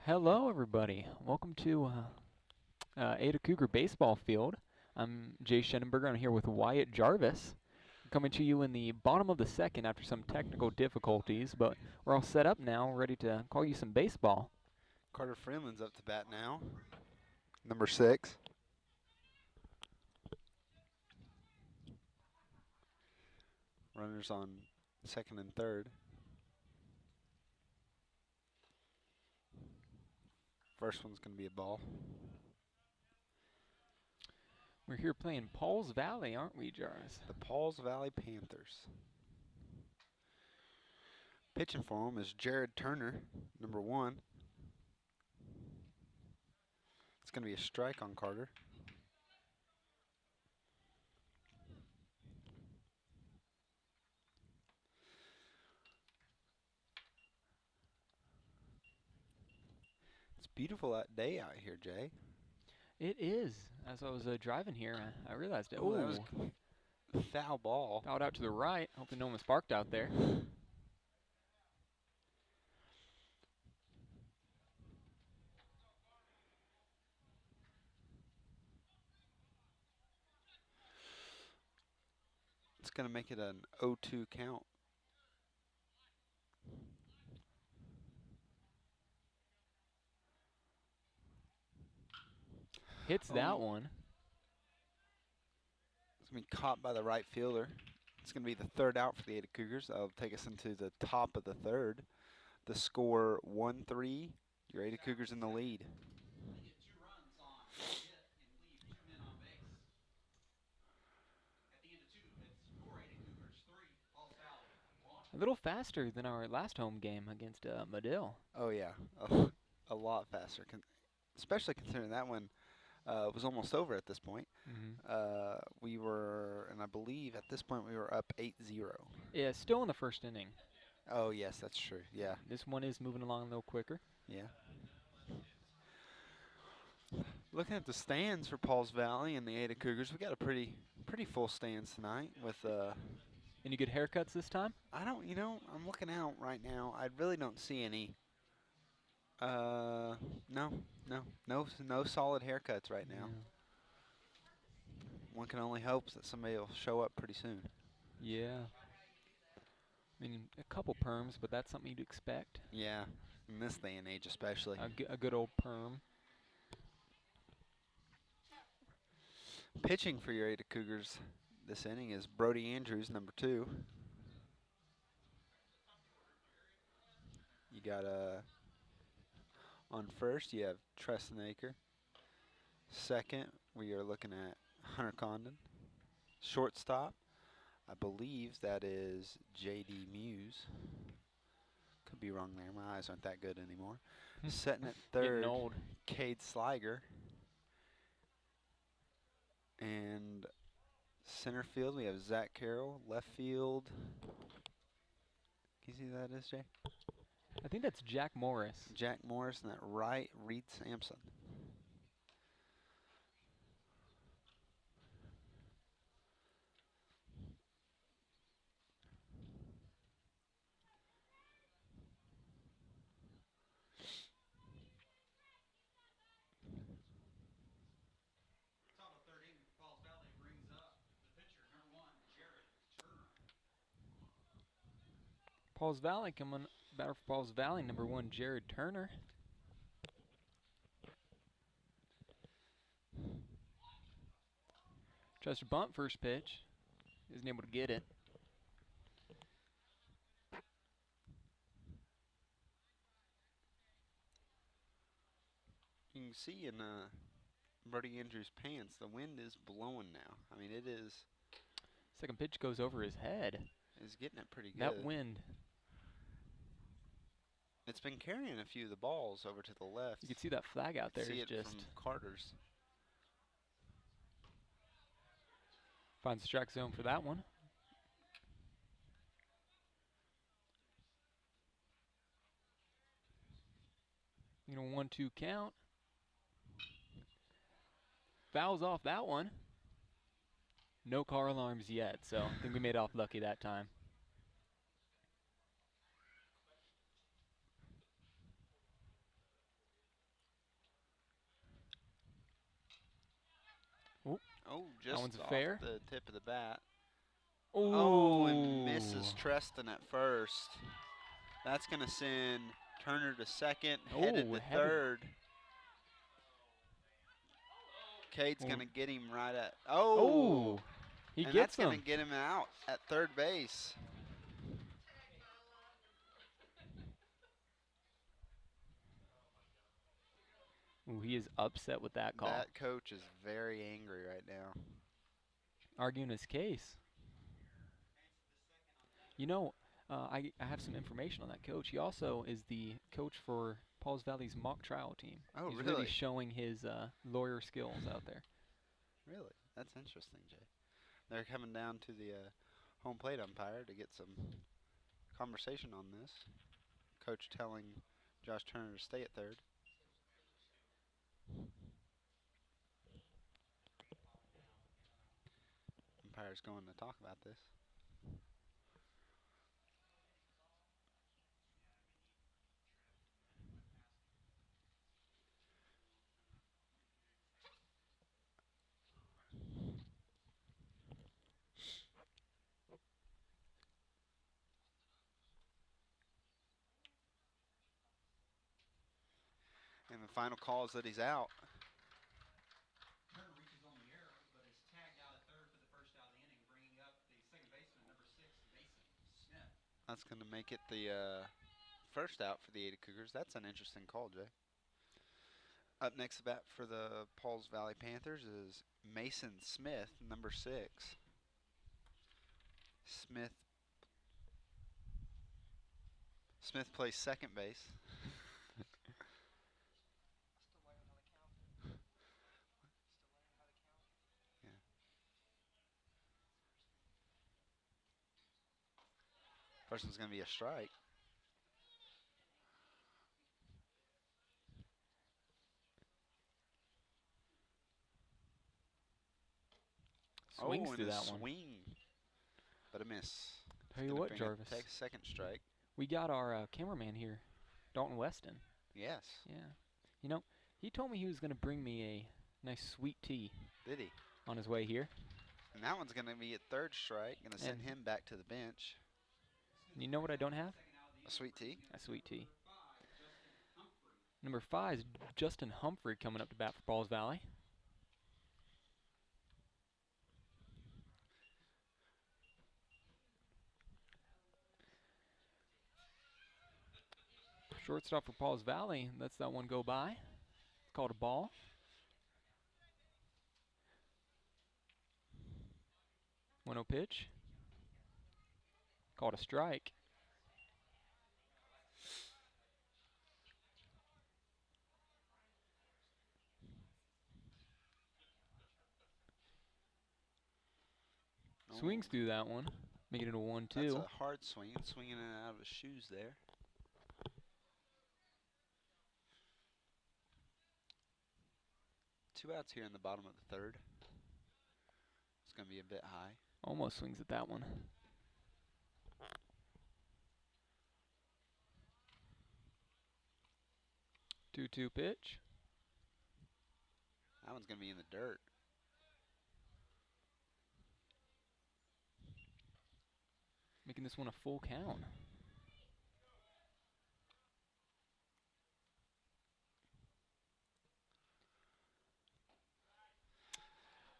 Hello, everybody. Welcome to Ada Cougar Baseball Field. I'm Jay Schenenberger. I'm here with Wyatt Jarvis, coming to you in the bottom of the second after some technical difficulties, but we're all set up now, ready to call you some baseball. Carter Freeland's up to bat now. Number 6. Runners on second and third. First one's going to be a ball. We're here playing Paul's Valley, aren't we, Jarvis? The Pauls Valley Panthers. Pitching for him is Jared Turner, number 1. It's going to be a strike on Carter. It's beautiful that day out here, Jay. It is. As I was driving here, I realized it. Oh, that Ooh, was foul ball. fouled out to the right. Hopefully no one was parked out there. It's going to make it an 0-2 count. Hits that one. It's going to be caught by the right fielder. It's going to be the third out for the Ada Cougars. That'll take us into the top of the third. The score 1-3. Your Ada Cougars in the lead. A little faster than our last home game against Medill. Oh, yeah. A lot faster, especially considering that one was almost over at this point. We were, and I believe at this point we were up 8-0. Yeah, still in the first inning. Oh, yes, that's true. Yeah. This one is moving along a little quicker. Yeah. Looking at the stands for Pauls Valley and the Ada Cougars, we got a pretty full stands tonight with Any good haircuts this time? I'm looking out right now. I really don't see any. No solid haircuts right now. One can only hope that somebody will show up pretty soon. Yeah. I mean, a couple perms, but that's something you'd expect. Yeah, in this day and age especially. A good old perm. Pitching for your Ada Cougars this inning is Brody Andrews, number 2. You got on first, you have Treston Aker. Second, we are looking at Hunter Condon. Shortstop, I believe that is J.D. Muse. Could be wrong there. My eyes aren't that good anymore. Setting at third, Getting old. Cade Sliger. And center field, we have Zach Carroll. Left field, can you see who that is, Jay? I think that's Jack Morris. Jack Morris, and that right, Reed Sampson. Pauls Valley coming batter for Pauls Valley, number 1, Jared Turner. Tries to bunt first pitch. Isn't able to get it. You can see in Brody Andrews' pants, the wind is blowing now. I mean, it is. Second pitch goes over his head. Is getting it pretty good. That wind. It's been carrying a few of the balls over to the left. You can see that flag out there. See It's it just from Carter's. finds the strike zone for that one. You know, 1-2 count. Fouls off that one. No car alarms yet, so I think we made off lucky that time. Oh, That just one's a off fair. the tip of the bat. Oh, and Ooh. misses Treston at first. That's going to send Turner to second, headed Oh, to headed. third. Cade's Oh. going to get him right at. Oh! Oh, he And that's gets going to him. get him out at third base. Ooh, he is upset with that call. That coach is very angry right now. Arguing his case. You know, I have some information on that coach. He also is the coach for Pauls Valley's mock trial team. Oh, He's really really? showing his lawyer skills out there. Really? That's interesting, Jay. They're coming down to the home plate umpire to get some conversation on this. Coach telling Josh Turner to stay at third. Umpire's going to talk about this. And the final call is that he's out. Turner reaches on the arrow, but is tagged out at third for the first out of the inning, bringing up the second baseman, number 6, Mason Smith. That's going to make it the first out for the Ada Cougars. That's an interesting call, Jay. Up next to bat for the Pauls Valley Panthers is Mason Smith, number 6. Smith plays second base. Yeah. First one's going to be a strike. Swings and through a that one. swing, but a miss. Tell you what, Jarvis. Take a second strike. We got our cameraman here, Dalton Weston. Yes. Yeah. You know, he told me he was going to bring me a nice sweet tea Did he? on his way here. And that one's going to be a third strike. Going to send And him back to the bench. you know what I don't have? A sweet tea. A sweet tea. Number 5 is Justin Humphrey coming up to bat for Pauls Valley. Shortstop for Pauls Valley. Lets that one go by. It's called a ball. One 0 pitch. Called a strike. Swings through that one, making it a 1-2. That's a hard swing. Swinging it out of his shoes there. Two outs here in the bottom of the third. It's going to be a bit high. Almost swings at that one. Two pitch. That one's going to be in the dirt. Making this one a full count.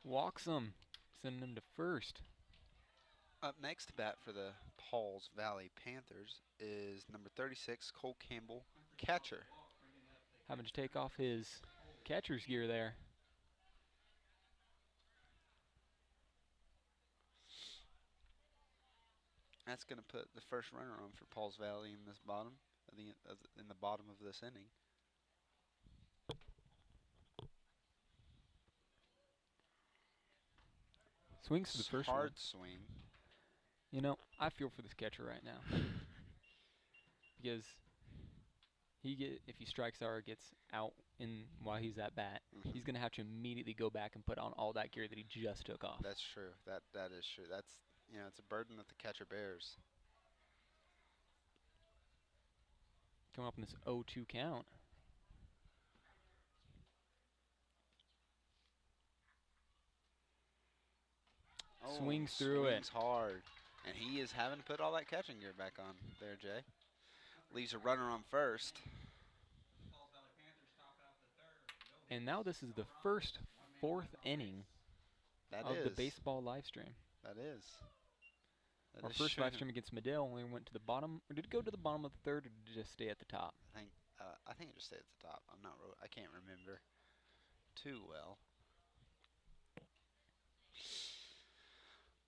Walks him, sending him to first. Up next to bat for the Pauls Valley Panthers is number 36, Cole Campbell, catcher. Having to take off his catcher's gear there. That's going to put the first runner on for Pauls Valley in this bottom, in the bottom of this inning. Swings to the first hard one. swing. You know, I feel for this catcher right now. Because if he strikes out or gets out while he's at bat, he's going to have to immediately go back and put on all that gear that he just took off. That's true. That is true. That's, it's a burden that the catcher bears. Coming up in this 0-2 count. Swings through it. Swings hard. And he is having to put all that catching gear back on there, Jay. Leaves a runner on first. Falls Valley Panthers top out the third. No And now this is the first fourth inning That of is. the baseball live stream. That is. That Our is first showing- live stream against Medill only went to the bottom, or did it go to the bottom of the third, or did it just stay at the top? I think it just stayed at the top. I can't remember too well.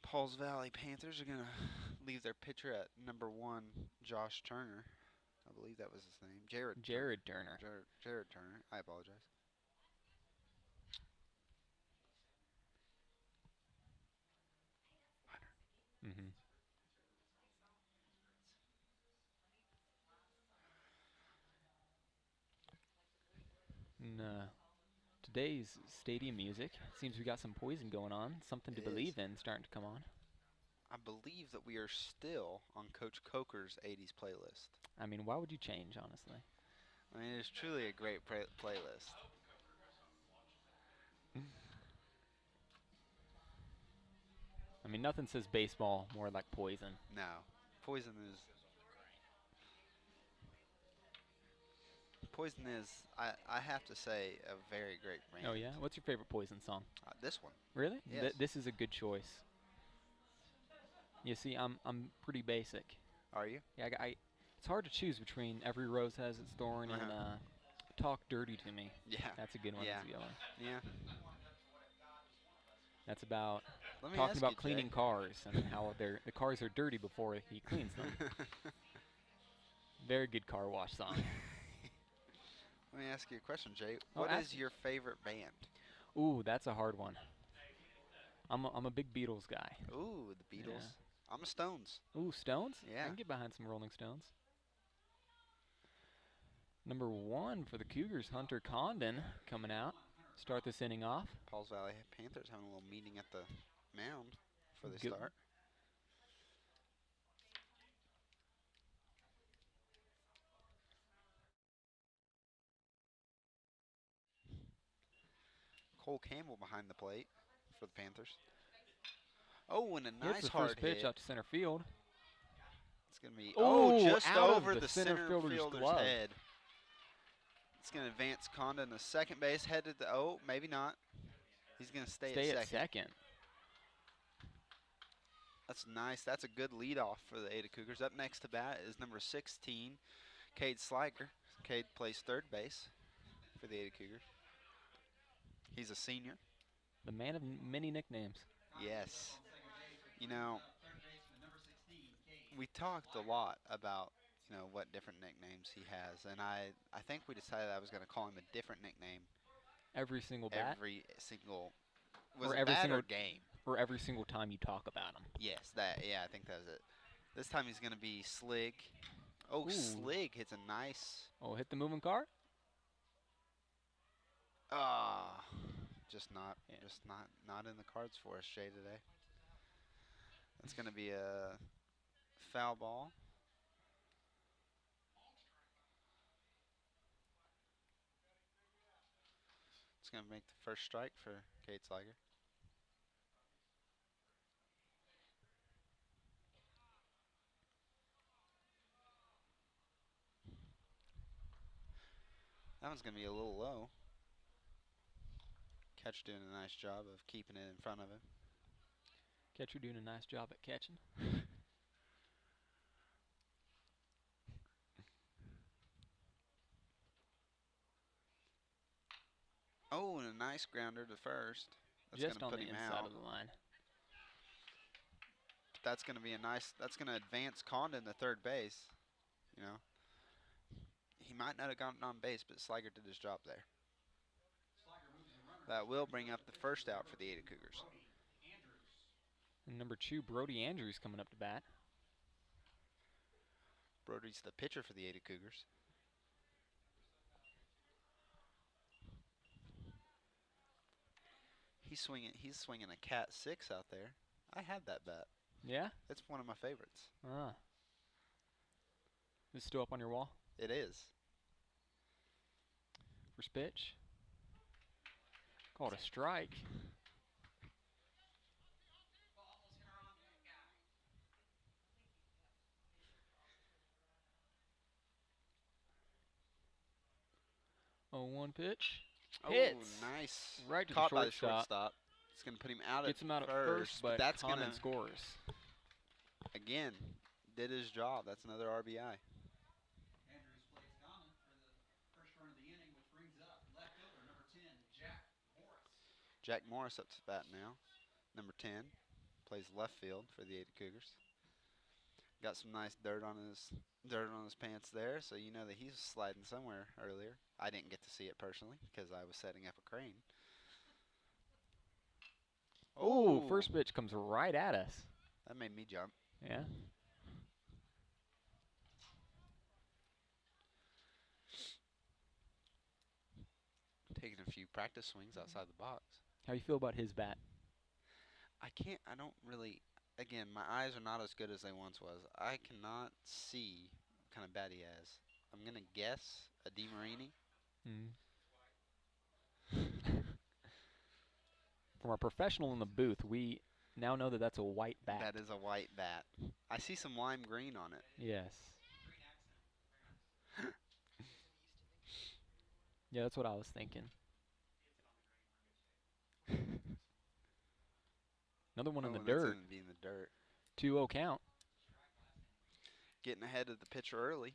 Pauls Valley Panthers are gonna leave their pitcher at number 1, Josh Turner. I believe that was his name. Jared Turner. Jared Turner. I apologize. Mm-hmm. And, today's stadium music seems we got some Poison going on. Something to It Believe is. in starting to come on. I believe that we are still on Coach Coker's 80s playlist. I mean, why would you change, honestly? I mean, it's truly a great playlist. I mean, nothing says baseball more like Poison. No, Poison is. I have to say, a very great brand. Oh yeah, what's your favorite Poison song? This one. Really? Yes. This is a good choice. You see, I'm pretty basic. Are you? Yeah, it's hard to choose between Every Rose Has Its Thorn and Talk Dirty to Me. Yeah. That's a good one. Yeah. That's a good one. Yeah. That's about Let me talking ask about you, cleaning Jay. cars and how the cars are dirty before he cleans them. Very good car wash song. Let me ask you a question, Jay. Oh, What ask is your favorite band? Ooh, that's a hard one. I'm a big Beatles guy. Ooh, the Beatles. Yeah. I'm a Stones. Ooh, Stones? Yeah. I can get behind some Rolling Stones. Number 1 for the Cougars, Hunter Condon, coming out. Start this inning off. Pauls Valley Panthers having a little meeting at the mound before they Good. start. Cole Campbell behind the plate for the Panthers. Oh, and a Hits nice the hard first pitch hit. out to center field. It's going to be Oh, just out of over the the center center fielder's fielder's glove. head. It's going to advance Condon to second base, headed to maybe not. He's going to stay at second. That's nice. That's a good leadoff for the Ada Cougars. Up next to bat is number 16, Cade Sliger. Cade plays third base for the Ada Cougars. He's a senior. The man of many nicknames. Yes. You know, we talked a lot about, what different nicknames he has, and I think we decided I was going to call him a different nickname Every single bat? every single game. Or every single time you talk about him. Yes, I think that was it. This time he's going to be Slig. Oh, Ooh. Slig hits a nice. Oh, hit the moving car? Just not in the cards for us, Shay, today. That's going to be a foul ball. It's going to make the first strike for Cade Sliger. That one's going to be a little low. Catcher doing a nice job of keeping it in front of him. Catcher doing a nice job at catching. Oh, and a nice grounder to first. That's Just going on to the put him inside out. of the line. That's going to be that's going to advance Condon to third base. He might not have gotten on base, but Sliger did his job there. That will bring up the first out for the Ada Cougars. And number 2, Brody Andrews coming up to bat. Brody's the pitcher for the Ada Cougars. He's swinging a Cat 6 out there. I had that bat. Yeah? It's one of my favorites. Ah. Is it still up on your wall? It is. First pitch. Called a strike. 0-1 pitch. Oh, Hits. nice. Right to Caught the by the shortstop. shortstop. It's going to put him out Gets at him out first, at first, but that's going Condon to, scores. again, did his job. That's another RBI. Andrews plays Condon for the first run of the inning, which brings up left fielder number 10, Jack Morris. Jack Morris up to bat now. Number 10 plays left field for the Ada Cougars. Got some nice dirt on his pants there, so you know that he's sliding somewhere earlier. I didn't get to see it personally because I was setting up a crane. Oh, first pitch comes right at us. That made me jump. Yeah. Taking a few practice swings outside the box. How you feel about his bat? I don't really, again, my eyes are not as good as they once was. I cannot see what kind of bat he has. I'm going to guess a DeMarini. From our professional in the booth, we now know that that's a white bat. That is a white bat. I see some lime green on it. Yes. Yeah, that's what I was thinking. Another one in the and that's dirt. gonna be in the dirt. 2-0 count. Getting ahead of the pitcher early.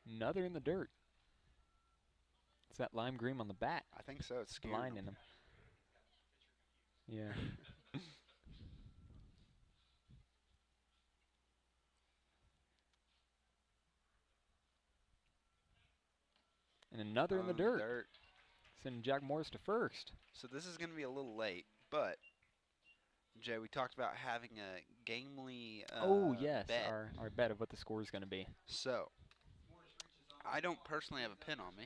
Another in the dirt. It's that lime green on the bat. I think so. It's scaring Blinding him. Yeah. And another in the dirt. Sending Jack Morris to first. So this is going to be a little late, but Jay, we talked about having a gamely oh yes, bet. our bet of what the score is going to be. So I don't personally have a pin on me.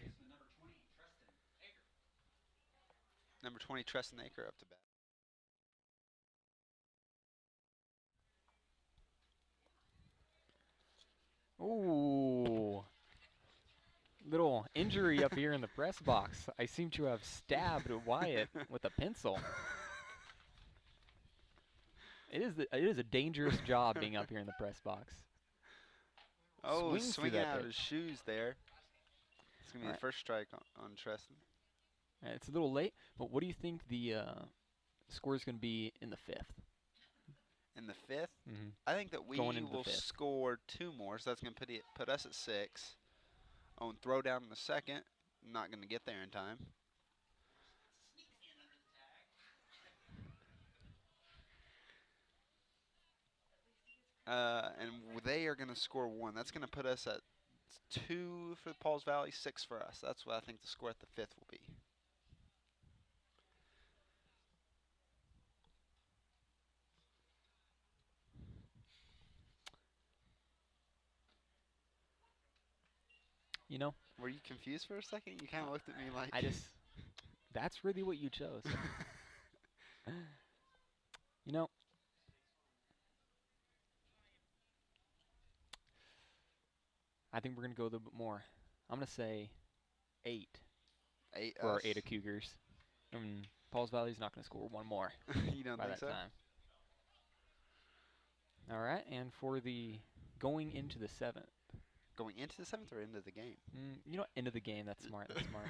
Number 20, Treston Aker up to bat. Ooh. Little injury up here in the press box. I seem to have stabbed Wyatt with a pencil. It is a dangerous job being up here in the press box. Oh, Swings through swinging that out of pitch. his shoes there. It's going to be the first strike on Treston. It's a little late, but what do you think the score is going to be in the fifth? In the fifth, Mm-hmm. I think that we Going into the will fifth. score 2 more, so that's going to put us at 6. Oh, and throw down in the second. Not going to get there in time. And they are going to score 1. That's going to put us at 2 for Pauls Valley, 6 for us. That's what I think the score at the fifth will be. You know, Were you confused for a second? You kind of looked at me like... that's really what you chose. You know, I think we're going to go a little bit more. I'm going to say 8 for our Ada Cougars. And Pauls Valley's not going to score 1 more You don't by think that so? time. All right, and for the going into the 7th. Going into the 7th or into the game? You know what? Into the game. That's smart. That's smart.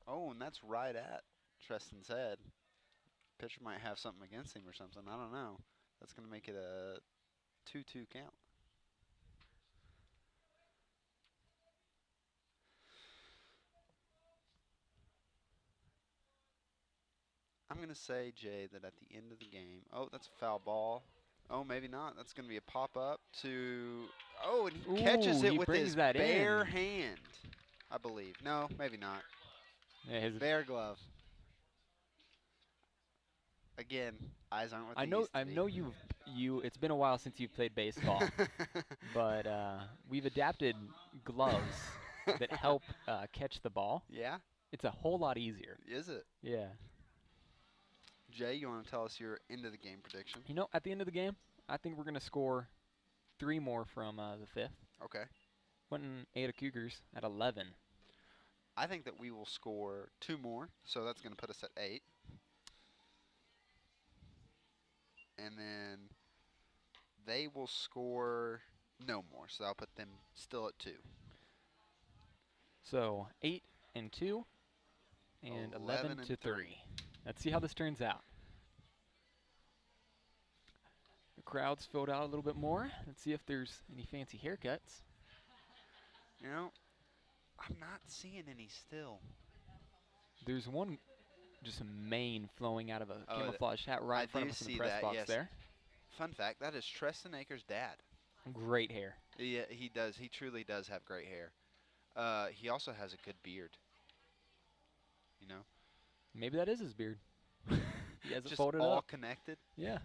Oh, and that's right at Treston's head. Pitcher might have something against him or something. I don't know. That's going to make it a 2-2 count. I'm going to say, Jay, that at the end of the game... Oh, that's a foul ball. Oh, maybe not. That's going to be a pop-up to... Oh, and he catches it with his bare hand, I believe. No, maybe not. Yeah, his bare glove. Again, eyes aren't what they used to I be. know it's been a while since you've played baseball, but we've adapted gloves that help catch the ball. Yeah? It's a whole lot easier. Is it? Yeah. Jay, you want to tell us your end of the game prediction? You know, at the end of the game, I think we're going to score 3 more from the 5th. Okay. Putting Ada Cougars at 11. I think that we will score 2 more, so that's going to put us at 8. And then they will score no more, so I'll put them still at 2. So 8 and 2 and 11 and to 3. Let's see how this turns out. The crowd's filled out a little bit more. Let's see if there's any fancy haircuts. You know, I'm not seeing any still. There's one just a mane flowing out of a Oh, camouflage hat right I in front do of us in see the press that, box yes. there. Fun fact, that is Treston Akers' dad. Great hair. Yeah, he does. He truly does have great hair. He also has a good beard. You know? Maybe that is his beard. He has it Just folded all up. connected. Yeah.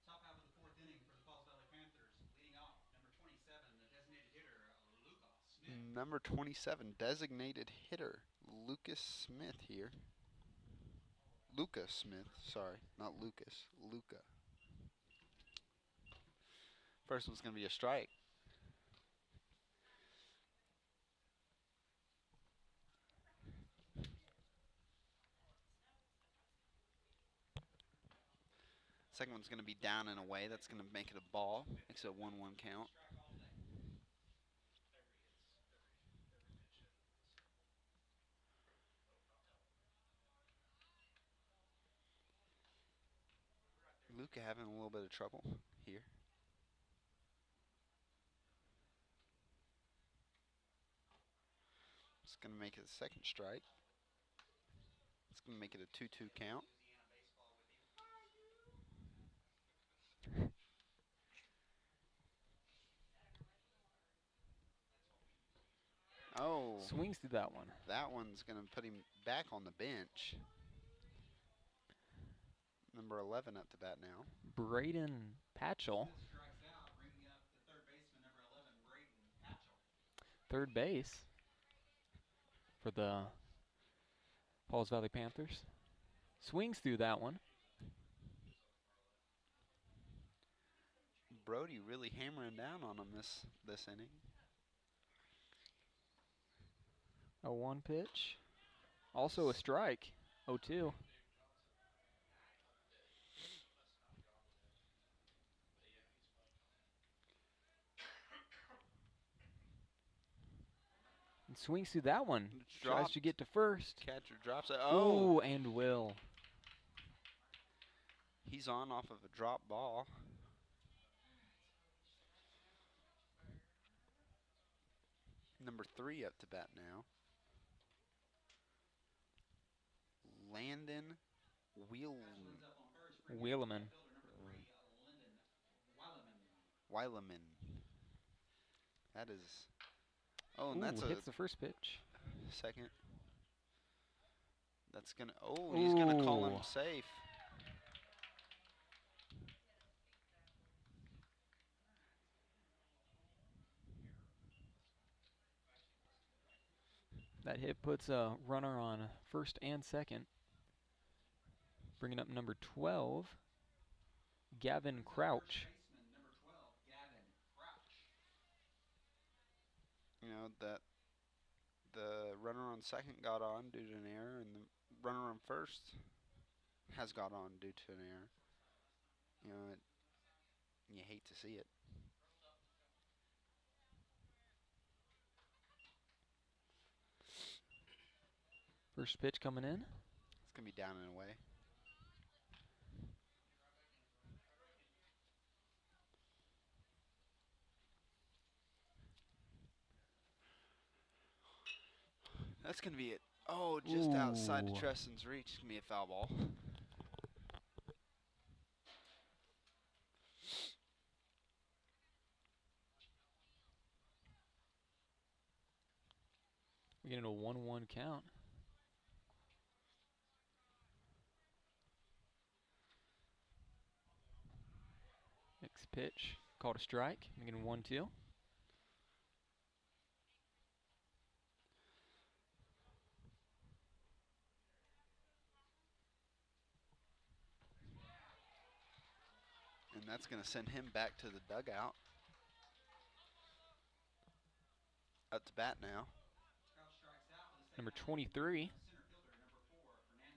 Top half of the fourth inning for the Falls Valley Panthers. Leading off, number 27, the designated hitter, Luca Smith. Number 27, designated hitter, Lucas Smith here. Luca Smith, sorry, not Lucas. Luca. First one's going to be a strike. Second one's going to be down and away. That's going to make it a ball. Makes it a 1-1 count. Luca having a little bit of trouble here. It's going to make it a second strike. It's going to make it a 2-2 count. Oh, Swings through that one. that one's going to put him back on the bench. Number 11 up to bat now. Braden Patchell. Smith strikes out, bringing up the third baseman, number 11, Braden Patchell. Third base for the Falls Valley Panthers. Swings through that one. Brody really hammering down on him this inning. A 1 pitch. Also a strike. 0-2. And swings through that one. Tries to get to first. Catcher drops it. Oh, Ooh, and will. he's on off of a drop ball. Number 3 up to bat now. Landon Wheeleman. Weileman. That is. Oh, and Ooh, that's hits a the first pitch. second. That's gonna. Oh, he's gonna call him Ooh. safe. That hit puts a runner on first and second. Bringing up number 12, Gavin Crouch. You know that the runner on second got on due to an error, and the runner on first has got on due to an error. You know, you hate to see it. First pitch coming in. It's gonna be down and away. That's gonna be it. Oh, just outside of Ooh. Treston's reach. It's gonna be a foul ball. We're getting a 1-1 count. Next pitch, called a strike. We're getting 1-2. And that's going to send him back to the dugout. Up to bat now. Crouch strikes out with a Number second out 23. center fielder,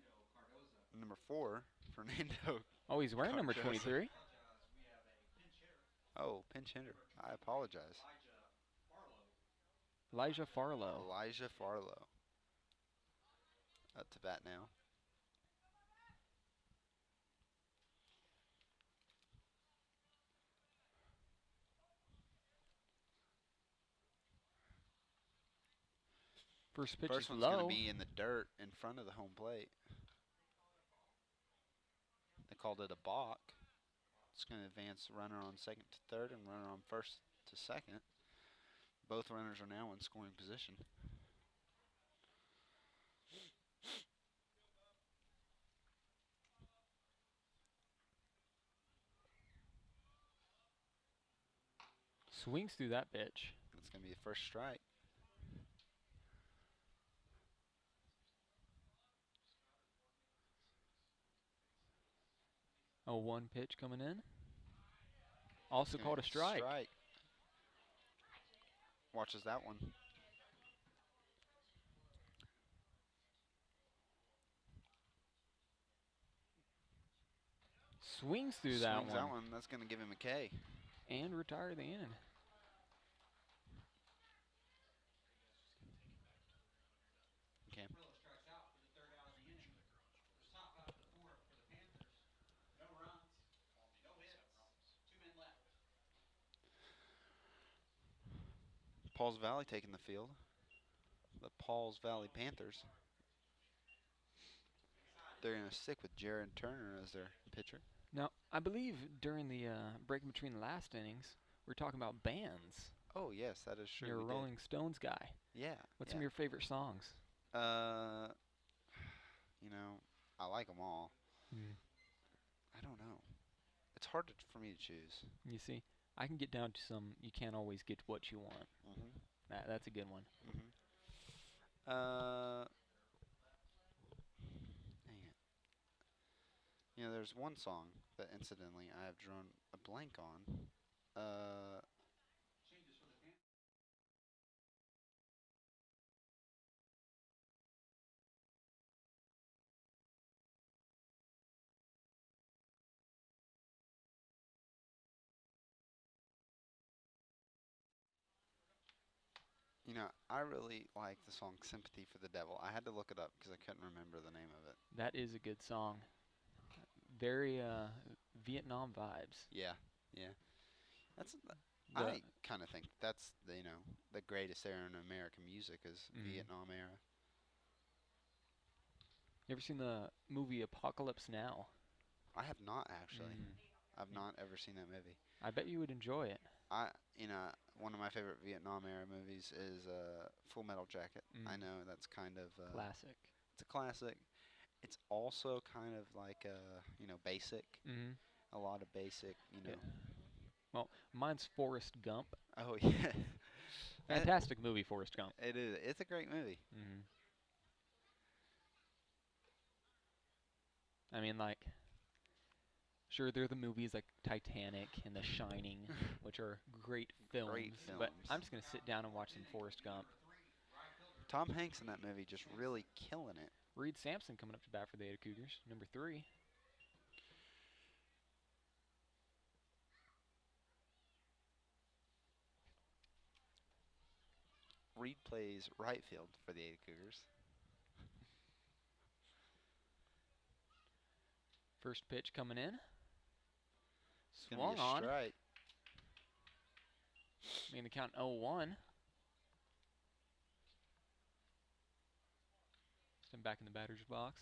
number 4, Fernando Cardoza. Number 4, Fernando. Oh, he's wearing number Cardoza. 23. Apologize, we have a pinch hitter. Oh, pinch hitter. Number I 23, apologize. Elijah Farlow. Elijah Farlow. Elijah Farlow. Up to bat now. First pitch First is one's low. going to be in the dirt in front of the home plate. They called it a balk. It's going to advance runner on second to third and runner on first to second. Both runners are now in scoring position. Swings through that pitch. That's going to be the first strike. Oh, 1 pitch coming in. Also It's called a gonna be strike. Watches that one. Swings through that Swings one. that one. That's going to give him a K. And retire the inning. Okay. Farlow strikes out for the 3rd out of the inning. There's top out of the 4th for the Panthers. No runs, no hits, 2 men left. Pauls Valley taking the field. The Pauls Valley Panthers. They're going to stick with Jared Turner as their pitcher. Now, I believe during the break in between the last innings, we were talking about bands. Oh, yes, that is true. You're a we did. Rolling Stones guy. Yeah. What's some of your favorite songs? You know, I like them all. I don't know. It's hard for me to choose. You see, I can get down to some You Can't Always Get What You Want. Mm-hmm. That's a good one. Mm-hmm. Dang it. You know, there's one song that incidentally I have drawn a blank on. Changes for the Panthers. You know, I really like the song Sympathy for the Devil. I had to look it up because I couldn't remember the name of it. That is a good song. Very Vietnam vibes. Yeah, yeah. I kind of think that's the greatest era in American music is Vietnam era. You ever seen the movie Apocalypse Now? I have not actually. I've not ever seen that movie. I bet you would enjoy it. One of my favorite Vietnam era movies is Full Metal Jacket. I know that's kind of Classic. It's a classic. It's also kind of like basic. A lot of basic, Yeah. Well, mine's Forrest Gump. Oh yeah. Fantastic movie, Forrest Gump. It is. It's a great movie. I mean, like, sure, there are the movies like Titanic and The Shining, which are great films. But I'm just going to sit down and watch some Forrest Gump. Tom Hanks in that movie just really killing it. Reed Sampson coming up to bat for the Ada Cougars, number 3. Reed plays right field for the Ada Cougars. First pitch coming in. It's going to be a on. strike. Making the count 0-1. Step back in the batter's box.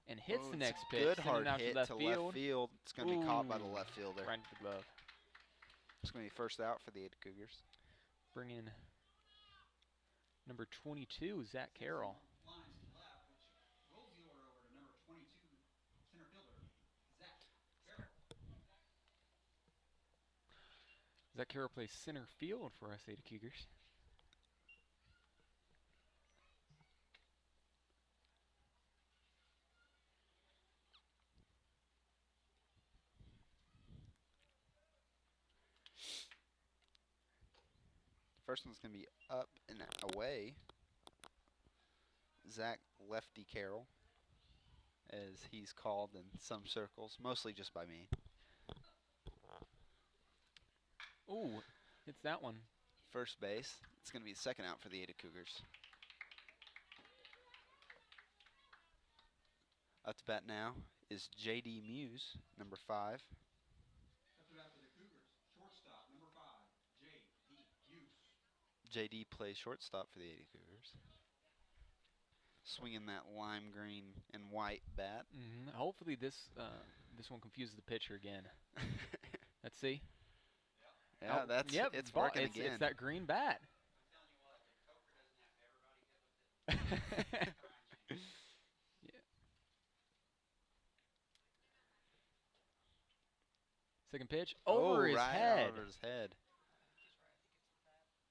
And hits the next pitch. Good hard out hit to left field. It's going to be caught by the left fielder. Right into the glove. It's going to be first out for the Ada Cougars. Bring in number 22, Zach Carroll. Lines to left, which rolls the order over to number 22, center fielder, Zach Carroll. Zach Carroll plays center field for us Ada Cougars. First one's going to be up and away. Zach Lefty Carroll, as he's called in some circles, mostly just by me. Ooh, hits that one. First base. It's going to be the second out for the Ada Cougars. Up to bat now is J.D. Muse, number 5. Up to bat for the Cougars. Shortstop, number 5, J.D. Hughes. J.D. plays shortstop for the Ada Cougars. Swinging that lime green and white bat. Hopefully this one confuses the pitcher again. Let's see. Yeah, that's it's working again. It's that green bat. I'm telling you what, the Coker doesn't have everybody hit with it. Yeah. Second pitch over his head. Over his head.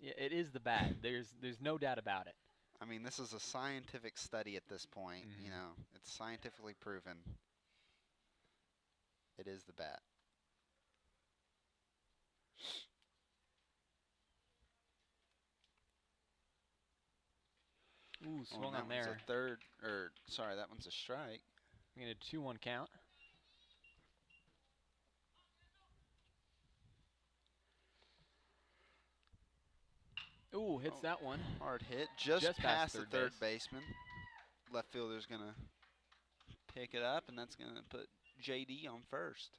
Yeah, it is the bat. There's no doubt about it. I mean, this is a scientific study at this point. You know, it's scientifically proven. It is the bat. Ooh, swung that on there. One's a third, or sorry, that one's a strike. We get a 2-1 count. Ooh, hits that one. Hard hit, just past the third base. baseman. Left fielder's gonna pick it up, and that's gonna put JD on first.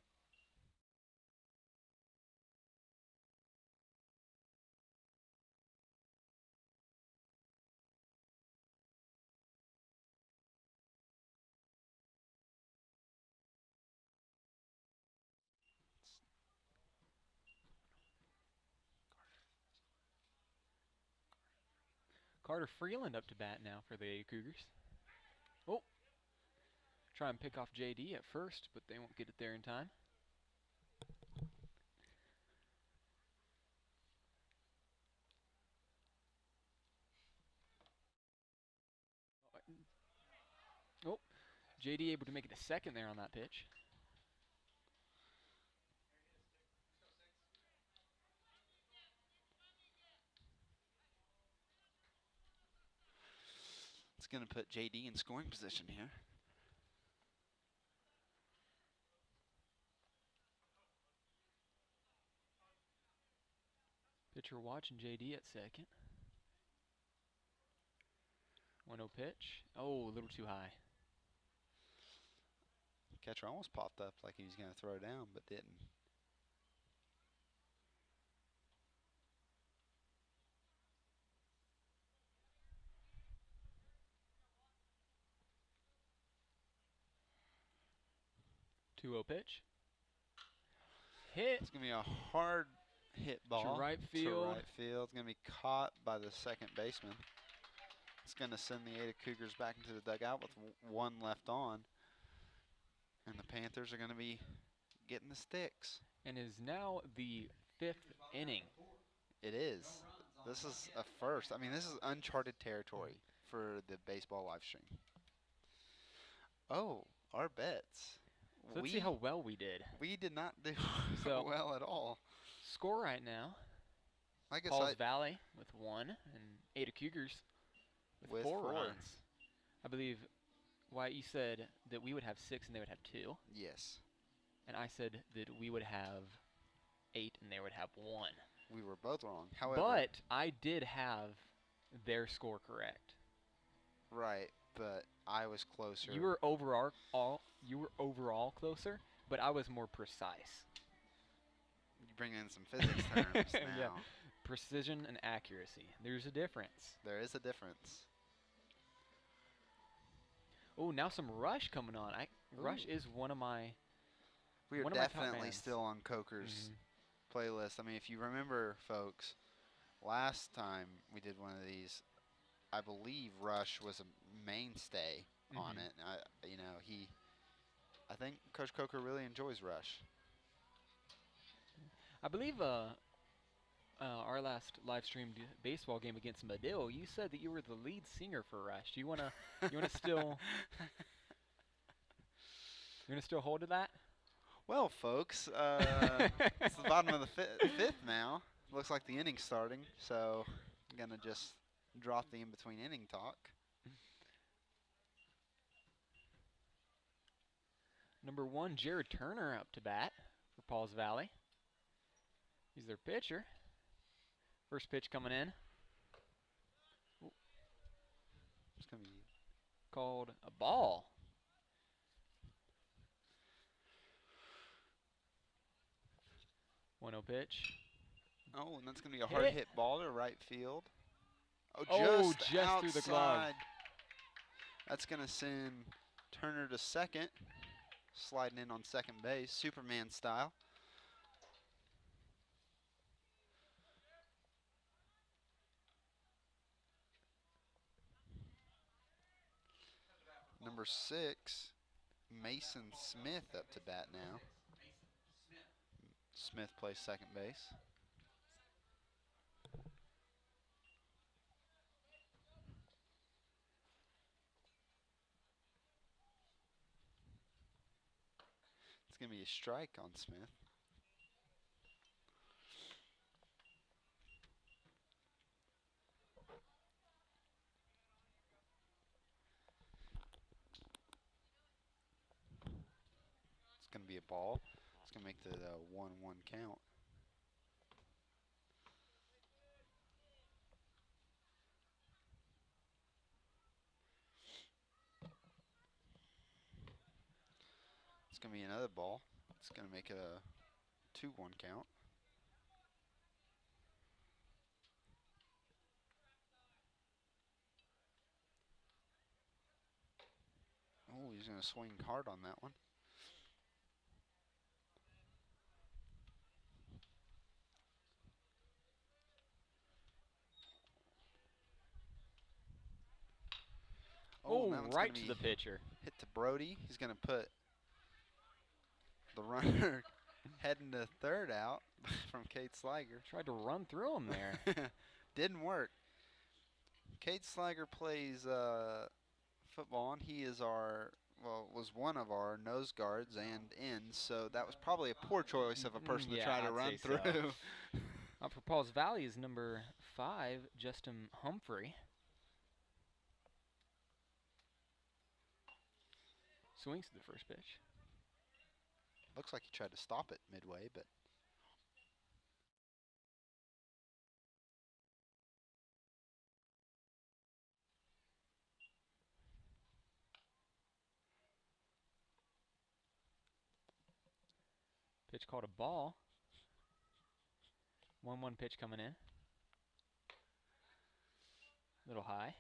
Carter Freeland up to bat now for the Cougars. Oh, try and pick off JD at first, but they won't get it there in time. Oh, JD able to make it a second there on that pitch. It's going to put JD in scoring position here. Pitcher watching JD at second. 1-0 pitch. Oh, a little too high. Catcher almost popped up like he was going to throw down, but didn't. Pitch. Hit. It's going to be a hard hit ball. To right field. To right field. It's going to be caught by the second baseman. It's going to send the Ada Cougars back into the dugout with one left on. And the Panthers are going to be getting the sticks. And is now the 5th inning. It is. This is a first. I mean, this is uncharted territory for the baseball live stream. Oh, our bets. So let's see how well we did. We did not do so well at all. Score right now. I guess Paul's Valley with 1 and Ada Cougars with 4 runs. I believe, Wyatt, you said that we would have 6 and they would have 2. Yes. And I said that we would have 8 and they would have 1. We were both wrong. However, but I did have their score correct. Right, but I was closer. You were overall closer, but I was more precise. You bring in some physics terms now. Yeah. Precision and accuracy. There's a difference. There is a difference. Oh, now some Rush coming on. Rush is one of my We are one of my top definitely bands. still on Coker's playlist. I mean, if you remember, folks, last time we did one of these, I believe Rush was a mainstay on it. I think Coach Coker really enjoys Rush. I believe our last live streamed baseball game against Medill, you said that you were the lead singer for Rush. Do you wanna still hold to that? Well, folks, it's the bottom of the fifth now. Looks like the inning's starting, so I'm going to just drop the in-between inning talk. Number 1, Jared Turner up to bat for Pauls Valley. He's their pitcher. First pitch coming in. It's going to be Called a ball. 1-0 pitch. Oh, and that's going to be a hard hit ball to right field. Oh, just just through the glove. outside. That's going to send Turner to second, sliding in on second base, Superman style. Number 6, Mason Smith up to bat now. Smith plays second base. It's going to be a strike on Smith. It's going to be a ball. It's going to make the 1-1 count. It's going to be another ball. It's going to make it a 2-1 count. Oh, he's going to swing hard on that one. Oh, that one's right gonna to be the pitcher. hit to Brody. He's going to put the runner heading to third out from Cade Sliger. Tried to run through him there. Didn't work. Cade Sliger plays football, and he is was one of our nose guards and ends, so that was probably a poor choice of a person to try to I'd run say through. so. For Pauls Valley is number 5, Justin Humphrey. Swings to the first pitch. Looks like he tried to stop it midway, but Pitch called a ball. 1-1 pitch coming in. Little high.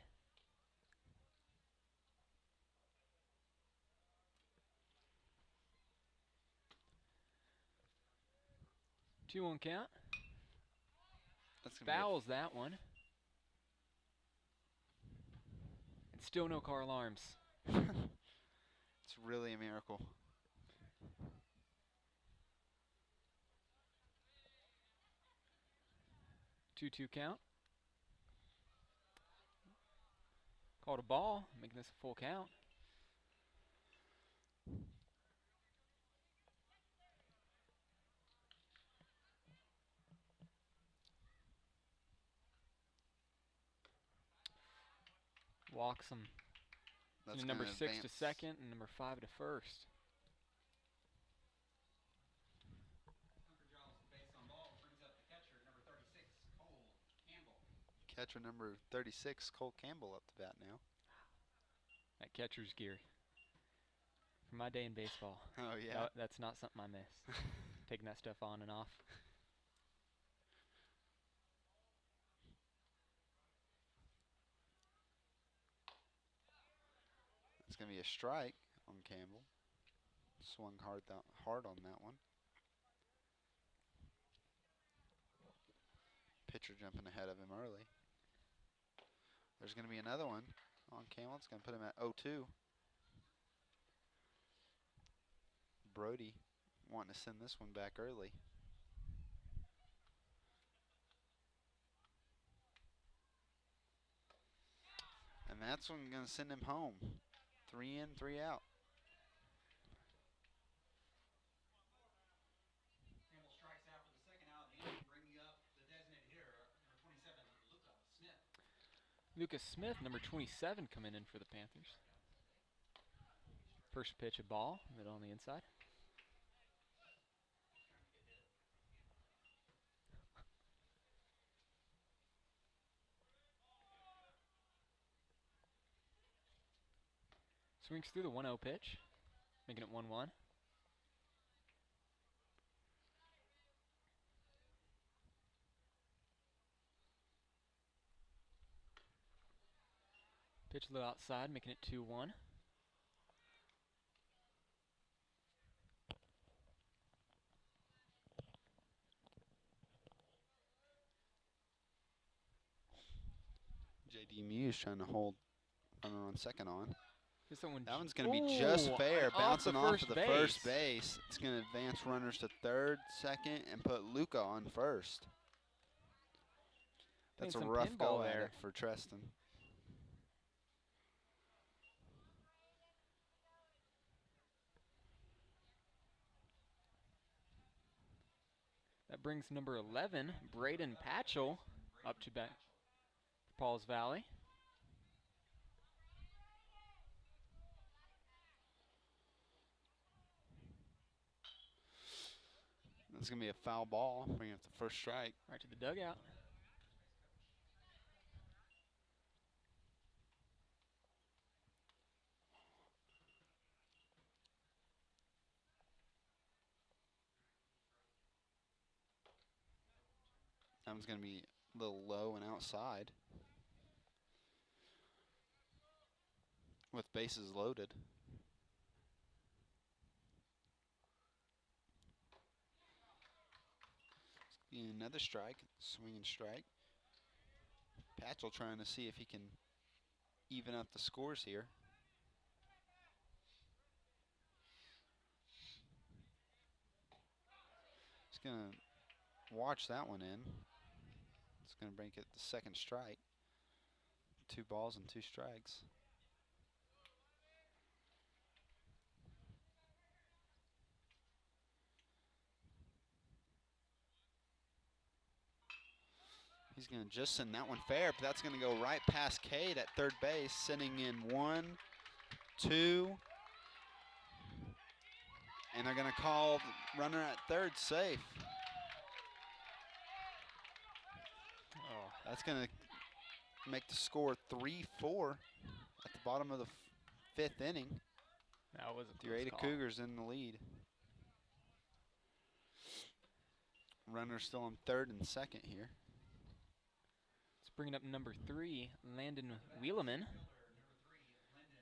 Two one count. that's gonna Fouls that one. And still no car alarms. it's really a miracle. 2-2 count. Called a ball, making this a full count. Walks him. That's Number gonna 6 to advance. second and number 5 to first. Hunter Giles, the base on ball, brings up the catcher, number 36, Cole Campbell. Catcher number 36, Cole Campbell up to bat now. That catcher's gear. From my day in baseball. Oh yeah. That's not something I miss. Taking that stuff on and off. It's gonna be a strike on Campbell. Swung hard on that one. Pitcher jumping ahead of him early. There's going to be another one on Campbell. It's going to put him at 0-2. Brody wanting to send this one back early. And that's one going to send him home. 3 in, 3 out. Campbell strikes out for the second out of the inning, bringing up the Lucas Smith, number 27, coming in for the Panthers. First pitch, a ball, middle on the inside. Swings through the 1-0 pitch, making it 1-1. Pitch a little outside, making it 2-1. J.D. Muse trying to hold runner on second on. That one's going to be just fair, bouncing off of the first base. base. It's going to advance runners to third, second, and put Luca on first. That's a some rough pinball go at there it for Treston. That brings number 11, Braden Patchell, up to bat for Pauls Valley. That's going to be a foul ball, bringing up the first strike. Right to the dugout. That one's going to be a little low and outside. With bases loaded. Another strike, swinging strike. Patchell trying to see if he can even up the scores here. He's going to watch that one in. It's going to break it the second strike. 2 balls and 2 strikes. He's going to just send that one fair, but that's going to go right past Cade at third base, sending in 1, 2, and they're going to call the runner at third safe. Oh, That's going to make the score 3-4 at the bottom of the 5th inning. that was a The close Ada call. Cougars in the lead. Runner still on third and second here. Let's bring up number 3, Landon Wheeleman,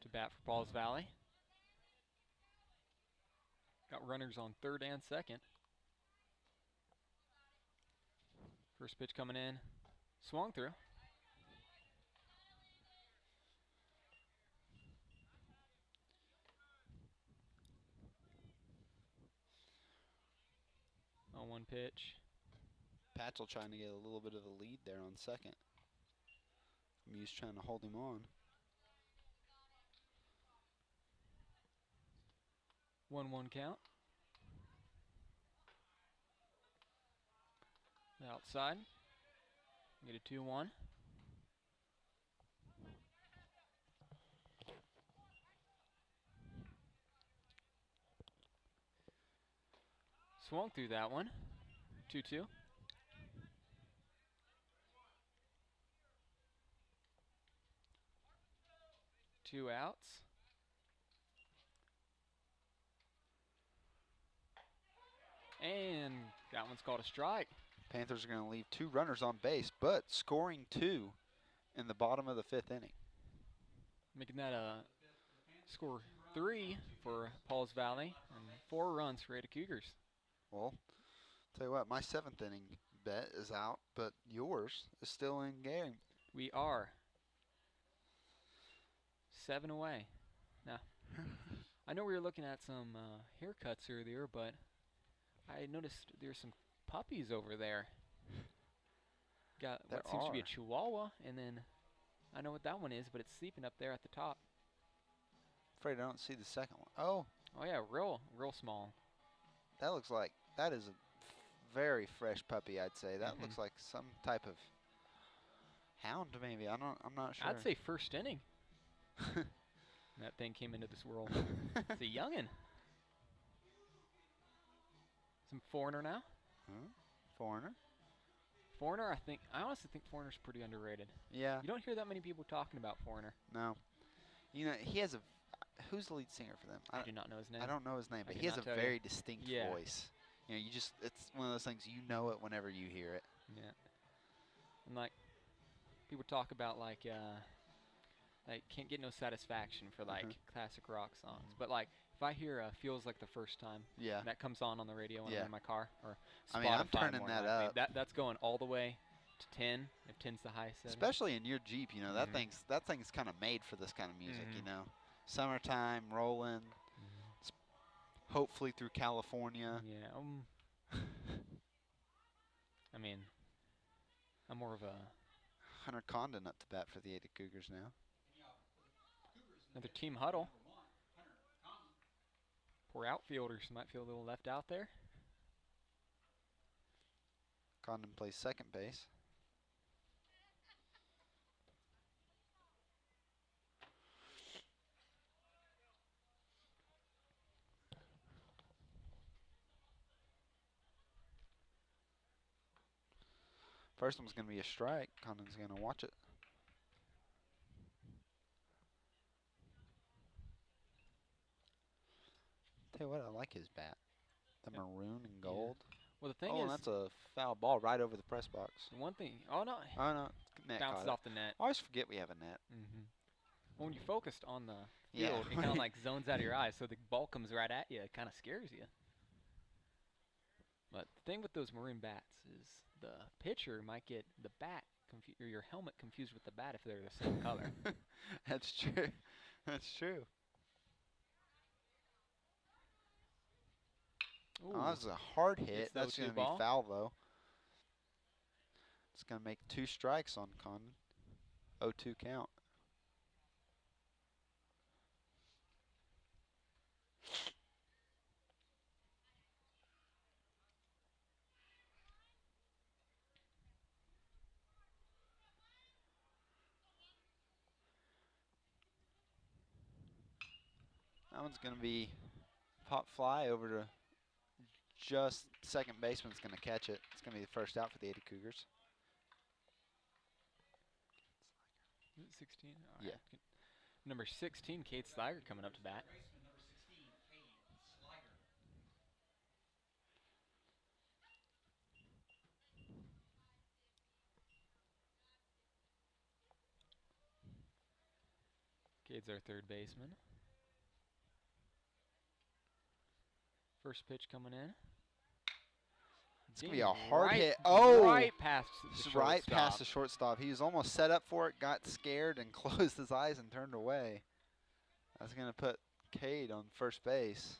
to bat for Pauls Valley. Got runners on third and second. First pitch coming in, swung through. On 1 pitch. Patchell trying to get a little bit of a lead there on second. Muse trying to hold him on. 1-1 count. Outside. Get a 2-1. Swung through that one. 2-2. Two outs. And that one's called a strike. Panthers are going to leave 2 runners on base, but scoring 2 in the bottom of the 5th inning. Making that a score 3 for Pauls Valley and 4 runs for Ada Cougars. Well, tell you what, my 7th inning bet is out, but yours is still in game. We are 7 away. Now, I know we were looking at some haircuts earlier, but I noticed there's some puppies over there. Got what seems to be a Chihuahua, and then I know what that one is, but it's sleeping up there at the top. Afraid I don't see the second one. Oh, yeah, real small. that looks like, that is a very fresh puppy, I'd say. That looks like some type of Hound maybe. I'm not sure. I'd say first inning. That thing came into this world. It's a youngin'. Some foreigner now. Huh? Foreigner. Foreigner, I honestly think Foreigner's pretty underrated. Yeah. You don't hear that many people talking about Foreigner. No. You know, he has a. Who's the lead singer for them? I do not know his name. I don't know his name, but could he has a not tell you. very distinct Yeah. voice. You know, it's one of those things, you know it whenever you hear it. Yeah. And like, people talk about like can't get no satisfaction for like classic rock songs. But like, if I hear "Feels Like the First Time," Yeah. that comes on the radio when I'm in my car or Spotify. I mean, I'm turning more that likely. up. That's going all the way to 10. If 10's the highest setting. Especially in your Jeep, you know, that thing's kind of made for this kind of music, you know. Summertime, rolling, hopefully through California. Yeah. I mean, I'm more of a Hunter Condon up to bat for the Ada Cougars now. another team huddle. Poor outfielders might feel a little left out there. Condon plays second base. First one's going to be a strike. Condon's going to watch it. Tell you what, I like his bat. The maroon and gold. Well, the thing Oh, is, and that's a foul ball right over the press box. one thing. Oh no, Oh, no. Net bounces caught off the net. I always forget we have a net. Well, when you're focused on the Yeah. field, it kind of like zones out of your eyes, so the ball comes right at you. It kind of scares you. But the thing with those maroon bats is the pitcher might get the bat or your helmet confused with the bat if they're the same color. That's true. That's true. Ooh. Oh, that was a hard hit. It's the That's 0-2 going to be ball. foul, though. It's going to make 2 strikes on Condon. 0-2 count. That one's going to be pop fly over to just second baseman's going to catch it. It's going to be the first out for the Ada Cougars. Is it 16? All Yeah. right. Number 16, Kate Sliger coming up to bat. Cade's our third baseman. First pitch coming in. It's going to be a hard hit. Right past the Just shortstop. right past the shortstop. He was almost set up for it, got scared, and closed his eyes and turned away. That's going to put Cade on first base.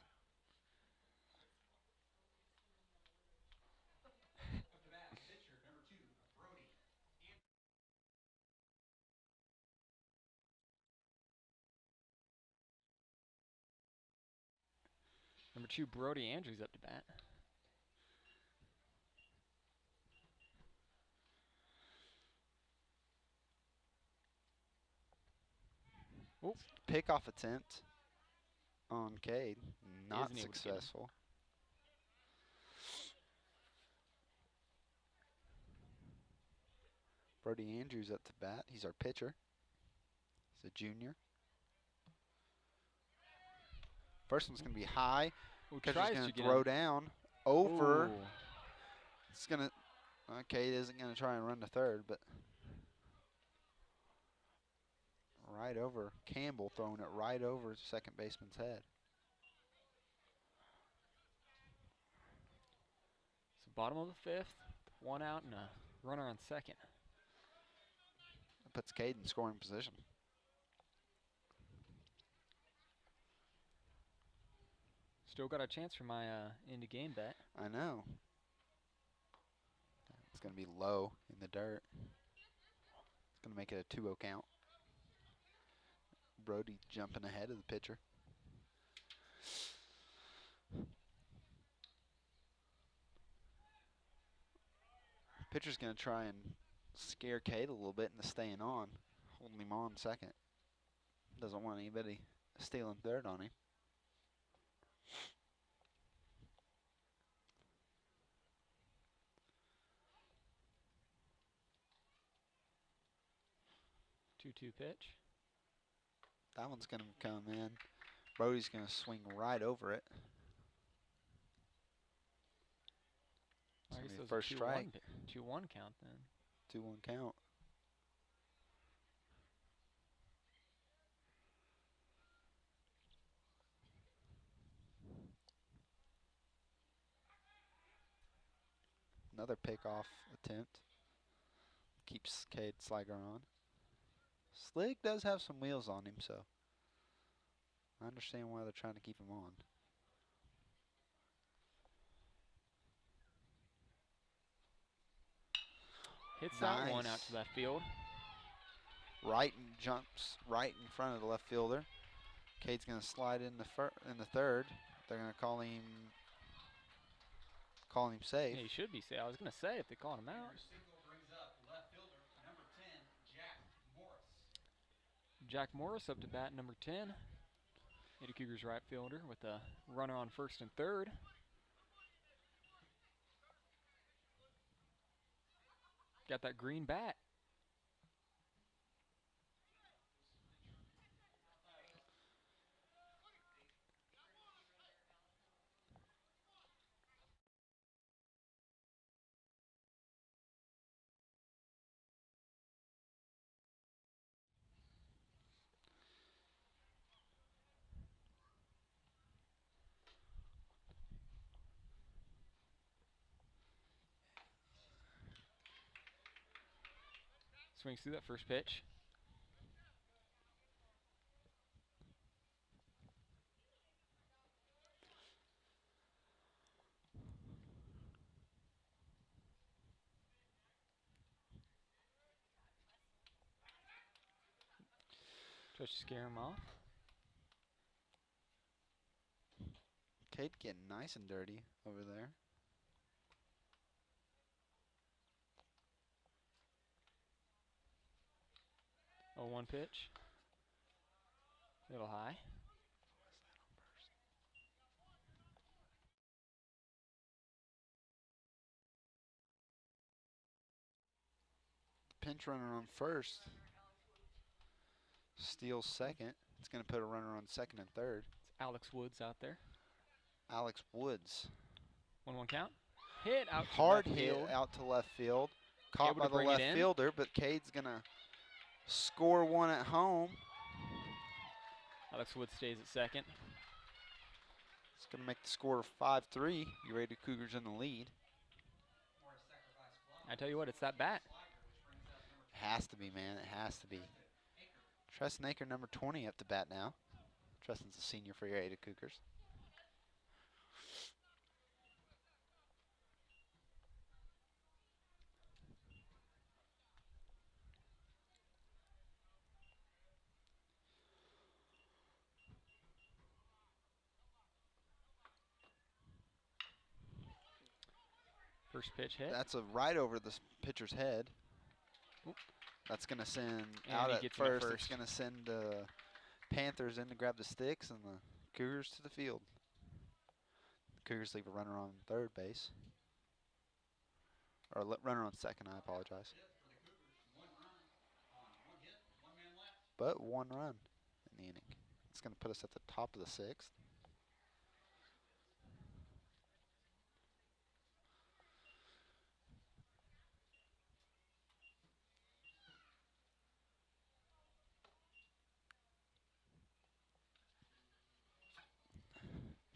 Number 2, Brody Andrews up to bat. Ooh. Pickoff attempt on Cade. Not Isn't able to get him. successful. Brody Andrews up to bat. He's our pitcher. He's a junior. First one's going to be high. Ooh, Catcher's tries going to to get throw him. down over. Ooh. It's going to. Cade isn't going to try and run to third, but right over. Campbell throwing it right over second baseman's head. So bottom of the 5th, 1 out and a runner on second. That puts Cade in scoring position. Still got a chance for my end of game bet. I know. It's going to be low in the dirt. It's going to make it a 2-0 count. Brody jumping ahead of the pitcher. Pitcher's going to try and scare Cade a little bit into staying on, holding him on second. Doesn't want anybody stealing third on him. Two-two pitch. That one's going to come in. Brody's going to swing right over it. I It's guess gonna it be was first a 2-1 strike. 2-1 count then. 2-1 count. Another pickoff attempt. Keeps Cade Sliger on. Slig does have some wheels on him, so I understand why they're trying to keep him on. Hits that one out to left field. Right and jumps right in front of the left fielder. Cade's going to slide in the third. They're going to call him safe. Yeah, he should be safe. I was going to say if they called him out. Your single brings up left fielder, number 10, Jack Morris. Jack Morris up to bat, number 10. Ada Cougars right fielder with a runner on first and third. Got that green bat. Swings through that first pitch. Tries to scare him off. Cade getting nice and dirty over there. Oh, one pitch. A little high. Pinch runner on first. Steals second. It's going to put a runner on second and third. It's Alex Woods out there. Alex Woods. 1-1 count. Hit out to Hard left hit field. out to left field. Caught Able by to the bring it left in. fielder, but Cade's going to score one at home. Alex Woods stays at second. It's going to make the score 5-3. You ready to Cougars in the lead. Or a sacrifice fly. I tell you what, it's that bat. Slider, which brings up number It has to be, man. It has to be. Treston Aker, number 20, up to bat now. Treston's a senior for your Ada Cougars. First pitch hit. That's a right over the pitcher's head. Oop. That's going to send And out he at gets him at first. It's first. going to send the Panthers in to grab the sticks and the Cougars to the field. The Cougars leave a runner on third base. Or runner on second, I apologize. hit for the Cougars. 1 run on 1 hit, 1 man left. But 1 run in the inning. It's going to put us at the top of the 6th.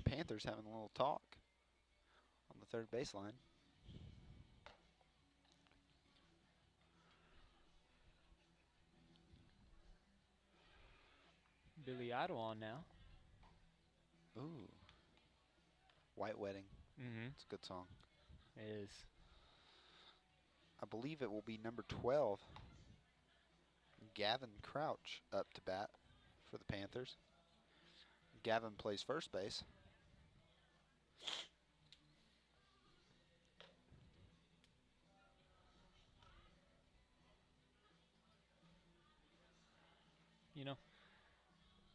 Panthers having a little talk on the third baseline. Billy Idol on now. Ooh. White Wedding. Mm-hmm. It's a good song. It is. I believe it will be number 12. Gavin Crouch up to bat for the Panthers. Gavin plays first base. you know,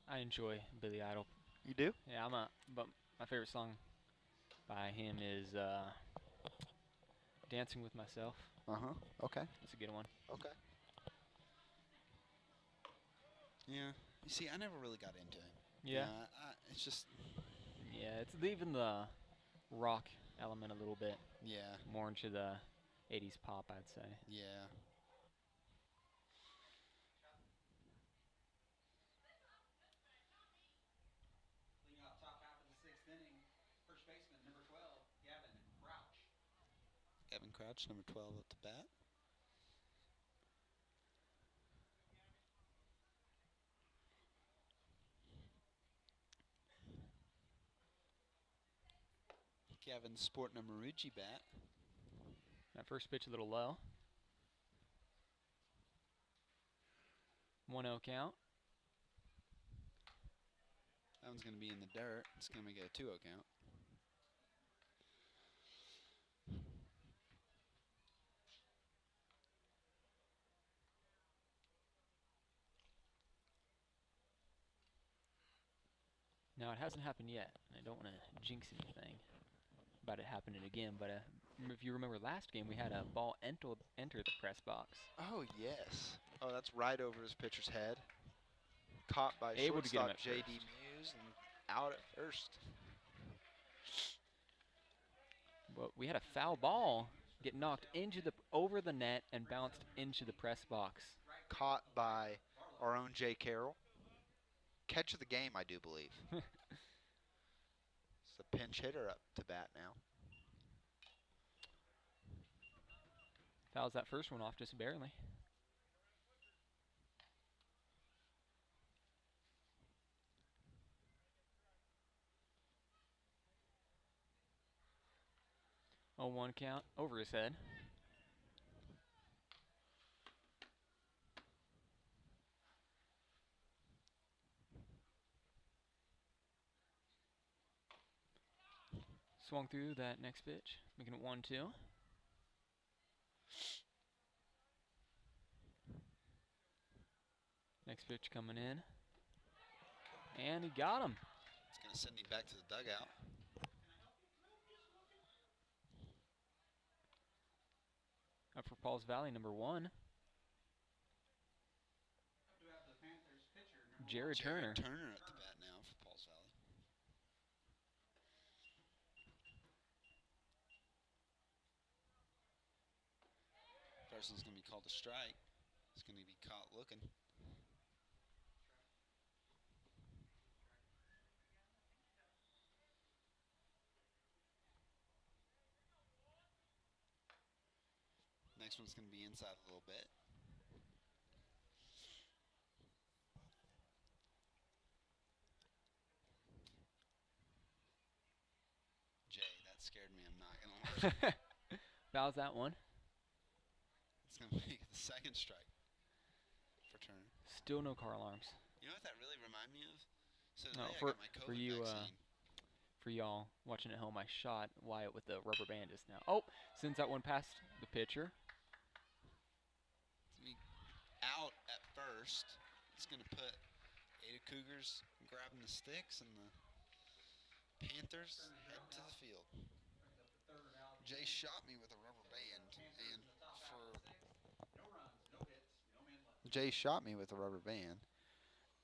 I enjoy Billy Idol. You do? Yeah, but my favorite song by him is Dancing with Myself. Okay. That's a good one. Okay. Yeah. You see, I never really got into him. Yeah. It's just. Yeah, it's leaving the rock element a little bit Yeah. more into the 80s pop, I'd say. Yeah. Leading off top half of the sixth inning, first baseman number 12, Gavin Crouch. Evan Crouch, number 12 up to bat. Gavin sport number Marucci bat. That first pitch a little low. 1-0 count. That one's going to be in the dirt. It's going to make it a 2-0 count. Now, it hasn't happened yet. I don't want to jinx anything about it happening again, but if you remember last game, we had a ball enter the press box. Oh, yes. Oh, that's right over his pitcher's head. Caught by Able to get him shortstop at J.D. first. Muse and out at first. But we had a foul ball get knocked over the net and bounced into the press box. Caught by our own Jay Carroll. Catch of the game, I do believe. It's the pinch hitter up to bat now. Fouls that first one off just barely. Oh, 1 count over his head. Swung through that next pitch, making it 1-2. Next pitch coming in. And he got him. It's going to send him back to the dugout. Up for Pauls Valley, number 1. Up to have the Panthers pitcher number Jared Turner. Turner at the bat now for Pauls Valley. First one's going to be called a strike. It's going to be caught looking. Next one's going to be inside a little bit. Jay, that scared me. I'm not going to lie. Fouls that one. It's going to make the second strike for Turner. Still no car alarms. You know what that really reminded me of? So No, today I for- got my for COVID you, vaccine. For y'all watching at home, I shot Wyatt with the rubber band just now. Oh, sends that one past the pitcher. It's gonna be out at first. It's going to put Ada Cougars grabbing the sticks and the Panthers head to the field. third out. Jay shot me with a rubber band, and No runs, no hits, no men left. Jay shot me with a rubber band,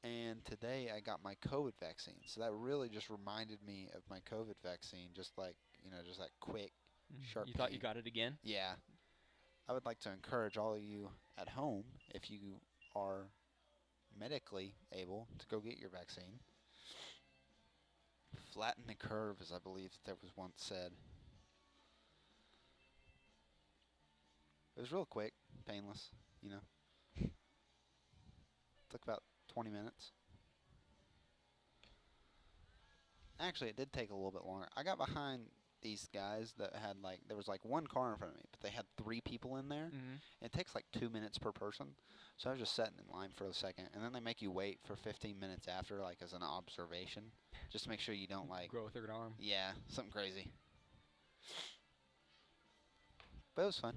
and today I got my COVID vaccine. So that really just reminded me of my COVID vaccine, just like, just that quick, sharp You thought you pain. got it again? Yeah. I would like to encourage all of you at home, if you are medically able, to go get your vaccine. Flatten the curve, as I believe that was once said. It was real quick, painless, Took about 20 minutes. Actually, it did take a little bit longer. I got behind these guys that had there was one car in front of me, but they had 3 people in there. Mm-hmm. It takes 2 minutes per person. So I was just sitting in line for a second, and then they make you wait for 15 minutes after, as an observation, just to make sure you don't Grow a third arm. yeah, something crazy. But it was fun,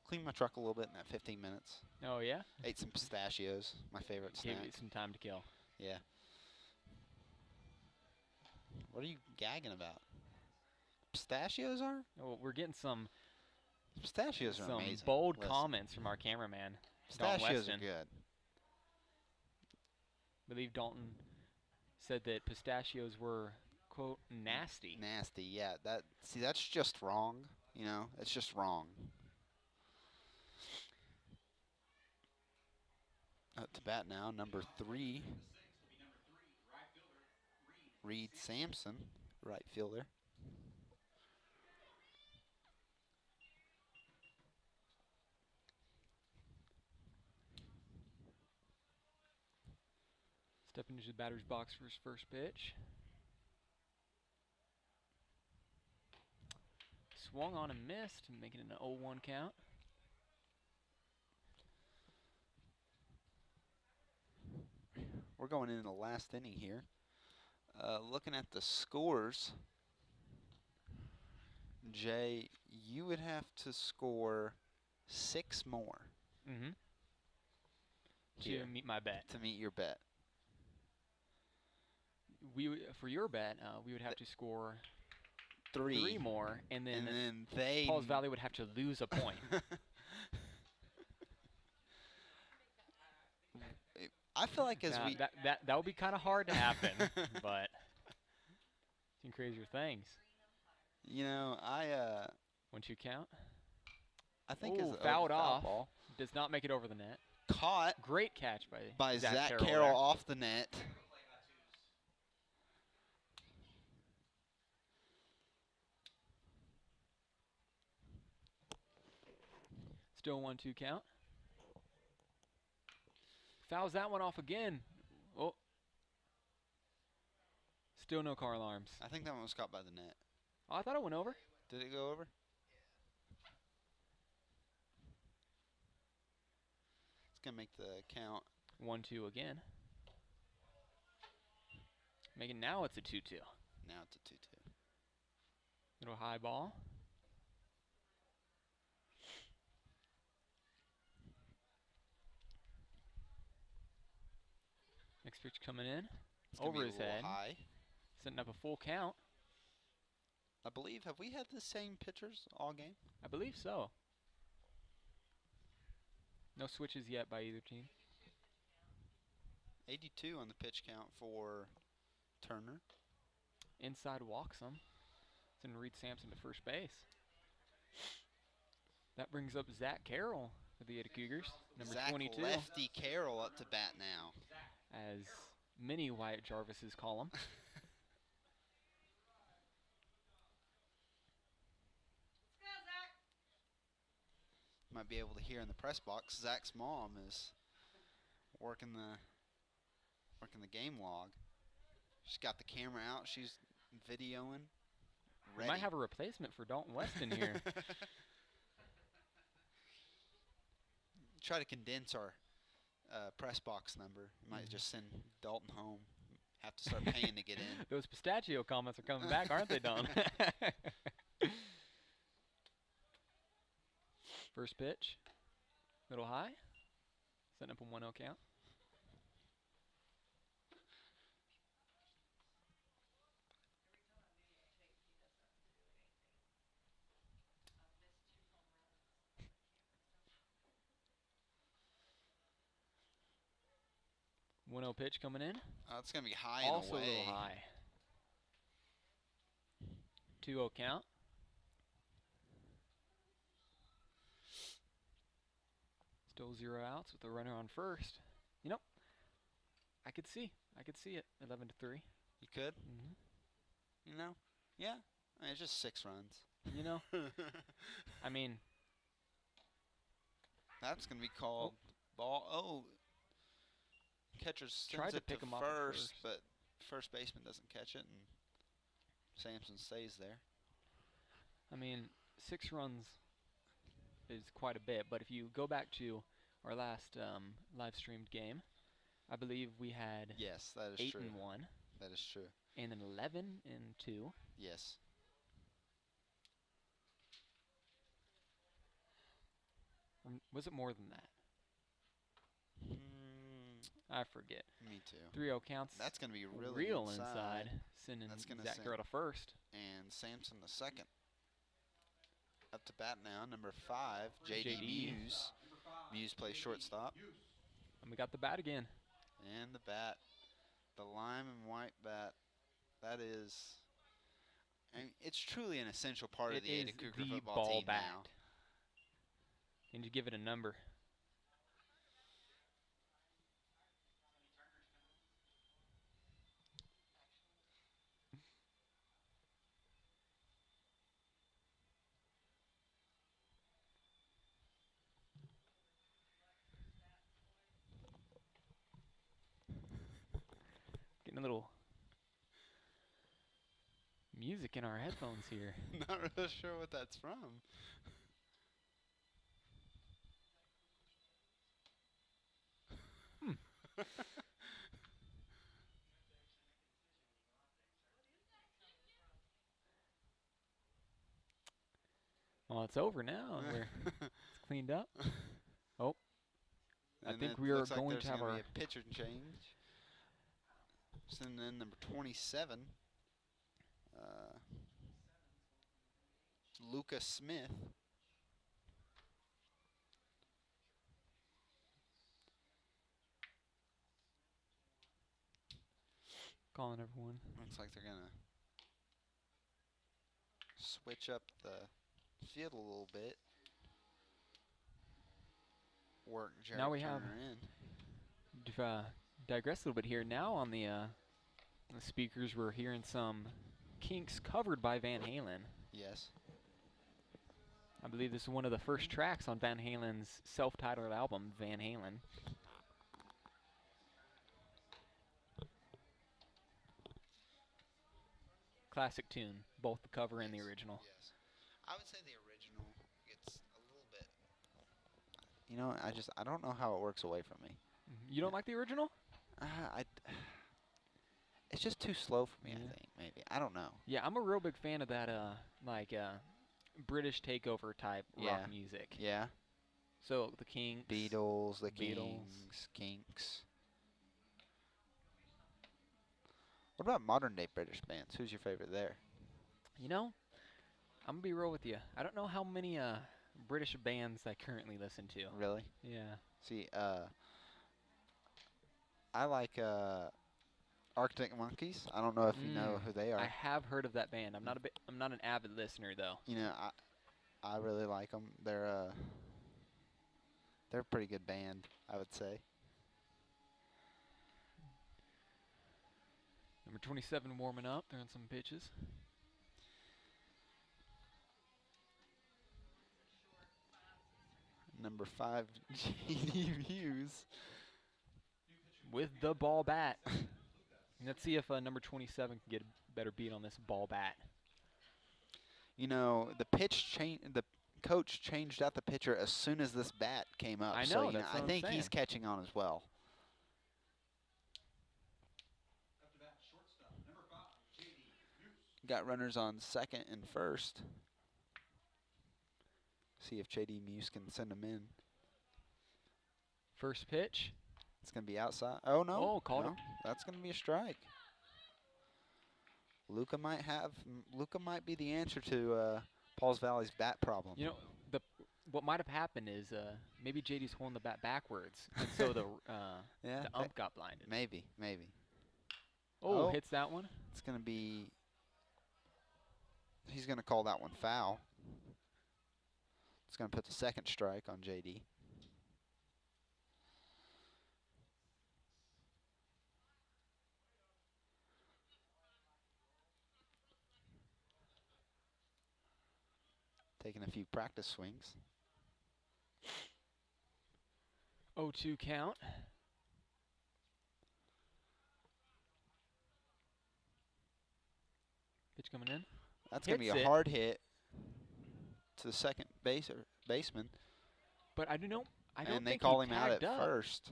Cleaned my truck a little bit in that 15 minutes. Oh, yeah? Ate some pistachios, my favorite Give snack. it some time to kill. Yeah. What are you gagging about? Pistachios are? Oh, we're getting some Pistachios are amazing. bold Listen, comments from our cameraman, Dalton pistachios are Weston. good. I believe Dalton said that pistachios were, quote, nasty. Nasty, yeah. See, that's just wrong. You know, it's just wrong. Up to bat now, number 3, Reed Sampson, right fielder. Stepping into the batter's box for his first pitch. Swung on and missed, making it an 0-1 count. We're going into the last inning here. Looking at the scores, Jay, you would have to score 6 more Mm-hmm. here To meet my bet. to meet your bet. For your bet, we would have to score 3. 3 more, and then, they Paul's Valley would have to lose a point. I feel like as Now, we that would be kind of hard to happen, but seen crazier things. you know, I 1-2 count. think Ooh, as a fouled foul off. ball Does not make it over the net. caught Great catch by Zach Carroll Carroll there. off the net. Still 1-2 count. Fouls that one off again. Oh. Still no car alarms. I think that one was caught by the net. Oh, I thought it went over. Did it go over? It's going to make the count. 1-2 again. Making now it's a 2-2. Now it's a 2-2. Little high ball. Next pitch coming in. It's gonna Over be a his little head. high. Setting up a full count. I believe, have we had the same pitchers all game? I believe so. No switches yet by either team. 82 on the pitch count for Turner. Inside walks him. Sending Reed Sampson to first base. That brings up Zach Carroll for the Ada Cougars, number Zach 22, Lefty Carroll up to bat now. as many Wyatt Jarvises call him. Might be able to hear in the press box. Zach's mom is working the game log. She's got the camera out. She's videoing. We Ready. might have a replacement for Dalton Weston here. Try to condense our press box number. Might just send Dalton home. Have to start paying to get in. Those pistachio comments are coming back, aren't they, Don? First pitch. Little high. Setting up a 1-0 count. One 0 pitch coming in. It's going to be high Also and away. a little high. 2-0 count. Still 0 outs with a runner on first. You know, I could see it. 11-3. You could? Mm-hmm. You know? Yeah. I mean, it's just 6 runs. You know, I mean, That's going to be called ball. Oh. Catcher Tried sends to it pick to him off at first, first. but first baseman doesn't catch it, and Sampson stays there. I mean, 6 runs is quite a bit, but if you go back to our last live streamed game, I believe we had Yes, that is 8 true. and 1 That is true. and an 11 and 2. Yes. Or was it more than that? I forget. Me too. 3-0 counts. That's going to be really real inside. Sending That's gonna Zach send- Girl to first. And Sampson the second. Up to bat now, number 5, J.D. JD. Muse. Muse plays shortstop. And we got the bat again. And the bat, the lime and white bat, that is, I mean, it's truly an essential part of the Ada Cougar the football ball team bat. now. And you give it a number. Getting a little music in our headphones here. Not really sure what that's from. Well, it's over now. And it's cleaned up. Oh, I And think it we are looks like going there's to have gonna our be a pitcher change. Sending in number 27, Lucas Smith. calling everyone. Looks like they're gonna switch up the field a little bit. Work Jared Now we Turner have- in. Digress a little bit here. Now on the speakers, we're hearing some Kinks covered by Van Halen. Yes. I believe this is one of the first tracks on Van Halen's self-titled album, Van Halen. Classic tune, both the cover and the original. Yes. I would say the original gets a little bit. You know, I don't know how it works away from me. You don't like the original? It's just too slow for me. Yeah. I think maybe I don't know. Yeah, I'm a real big fan of that British takeover type Yeah. rock music. Yeah. So the Kinks, Beatles, the Beatles. Kings, Kinks. What about modern day British bands? Who's your favorite there? You know, I'm gonna be real with you. I don't know how many British bands I currently listen to. Really? Yeah. See, I like Arctic Monkeys. I don't know if you know who they are. I have heard of that band. I'm not an avid listener though. You know, I really like them. They're a pretty good band, I would say. Number 27 warming up, throwing some pitches. Number 5, J.D. Muse. With the ball bat. Let's see if number 27 can get a better beat on this ball bat. You know, the coach changed out the pitcher as soon as this bat came up. I So, know, you that's I what I'm think he's saying. catching on as well. Up to bat, shortstop, number 5, J.D. Muse. Got runners on second and first. See if J.D. Muse can send them in. First pitch. It's going to be outside. Oh, no. Oh, called no. it. That's going to be a strike. Luca might be the answer to Pauls Valley's bat problem. You know, what might have happened is maybe JD's holding the bat backwards, and so the yeah, the ump got blinded. maybe. Oh, Oh. hits that one. It's going to be. He's going to call that one foul. It's going to put the second strike on JD. Taking a few practice swings. 0-2 count. Pitch coming in. That's going to be Hits a it. hard hit to the second baseman. But I don't And they think call he him out at tagged up. first.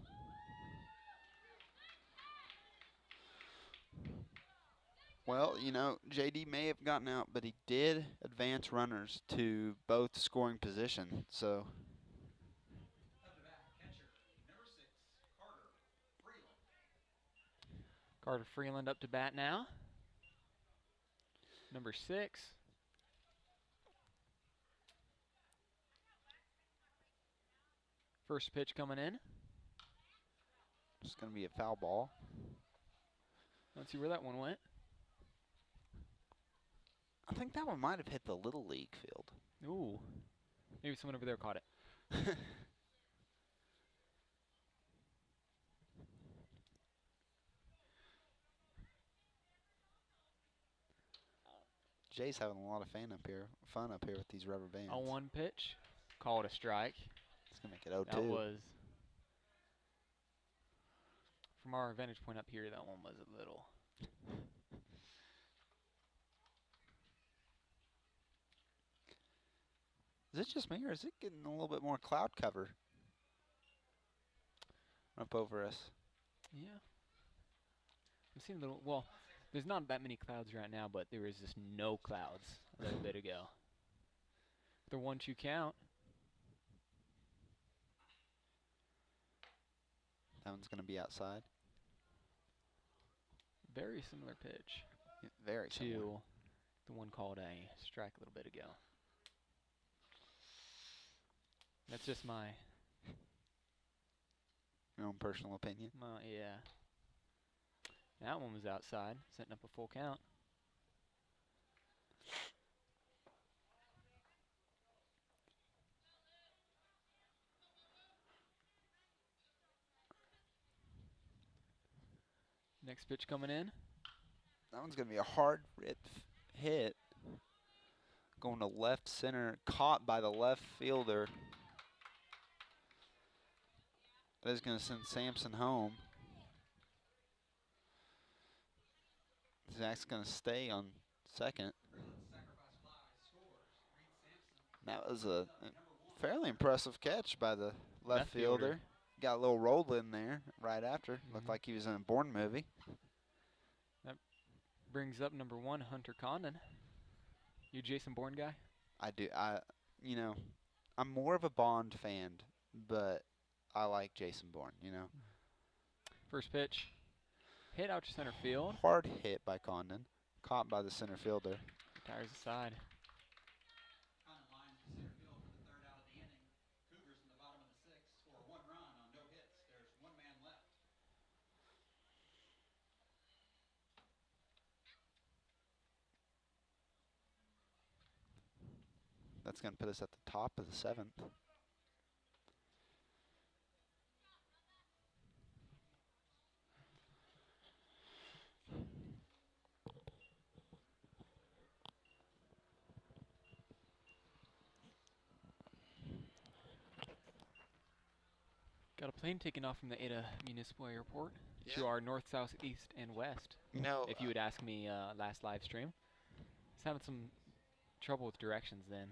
Well, you know, JD may have gotten out, but he did advance runners to both scoring position. So Carter Freeland up to bat now. Number 6. First pitch coming in. It's going to be a foul ball. Let's see where that one went. I think that one might have hit the Little League field. Ooh. Maybe someone over there caught it. Jay's having a lot of fun up here with these rubber bands. 0-1 pitch. Called a strike. It's going to make it 0-2. That was, from our vantage point up here, that one was a little. Is it just me, or is it getting a little bit more cloud cover up over us? Yeah. I'm seeing a little, well, there's not that many clouds right now, but there was just no clouds a little bit ago. The 1-2 count. That one's going to be outside. Very similar pitch Yeah, very to similar. the one called a strike a little bit ago. That's just my, Your own personal opinion. yeah. That one was outside, setting up a full count. Next pitch coming in. That one's going to be a hard hit. Going to left center, caught by the left fielder. That is going to send Sampson home. Zach's going to stay on second. That was a fairly impressive catch by the left fielder. Got a little roll in there right after. Looked like he was in a Bourne movie. That brings up number 1, Hunter Condon. You a Jason Bourne guy? I do. I'm more of a Bond fan, but I like Jason Bourne, First pitch. Hit out to center field. Hard hit by Condon. Caught by the center fielder. Tires aside. Condon lines to center field for the 3rd out of the inning. Cougars in the bottom of the 6th score 1 run on no hits. There's 1 man left. That's going to put us at the top of the 7th. Got a plane taking off from the Ada Municipal Airport to our north, south, east, and west. If you would ask me last live stream. It's having some trouble with directions then.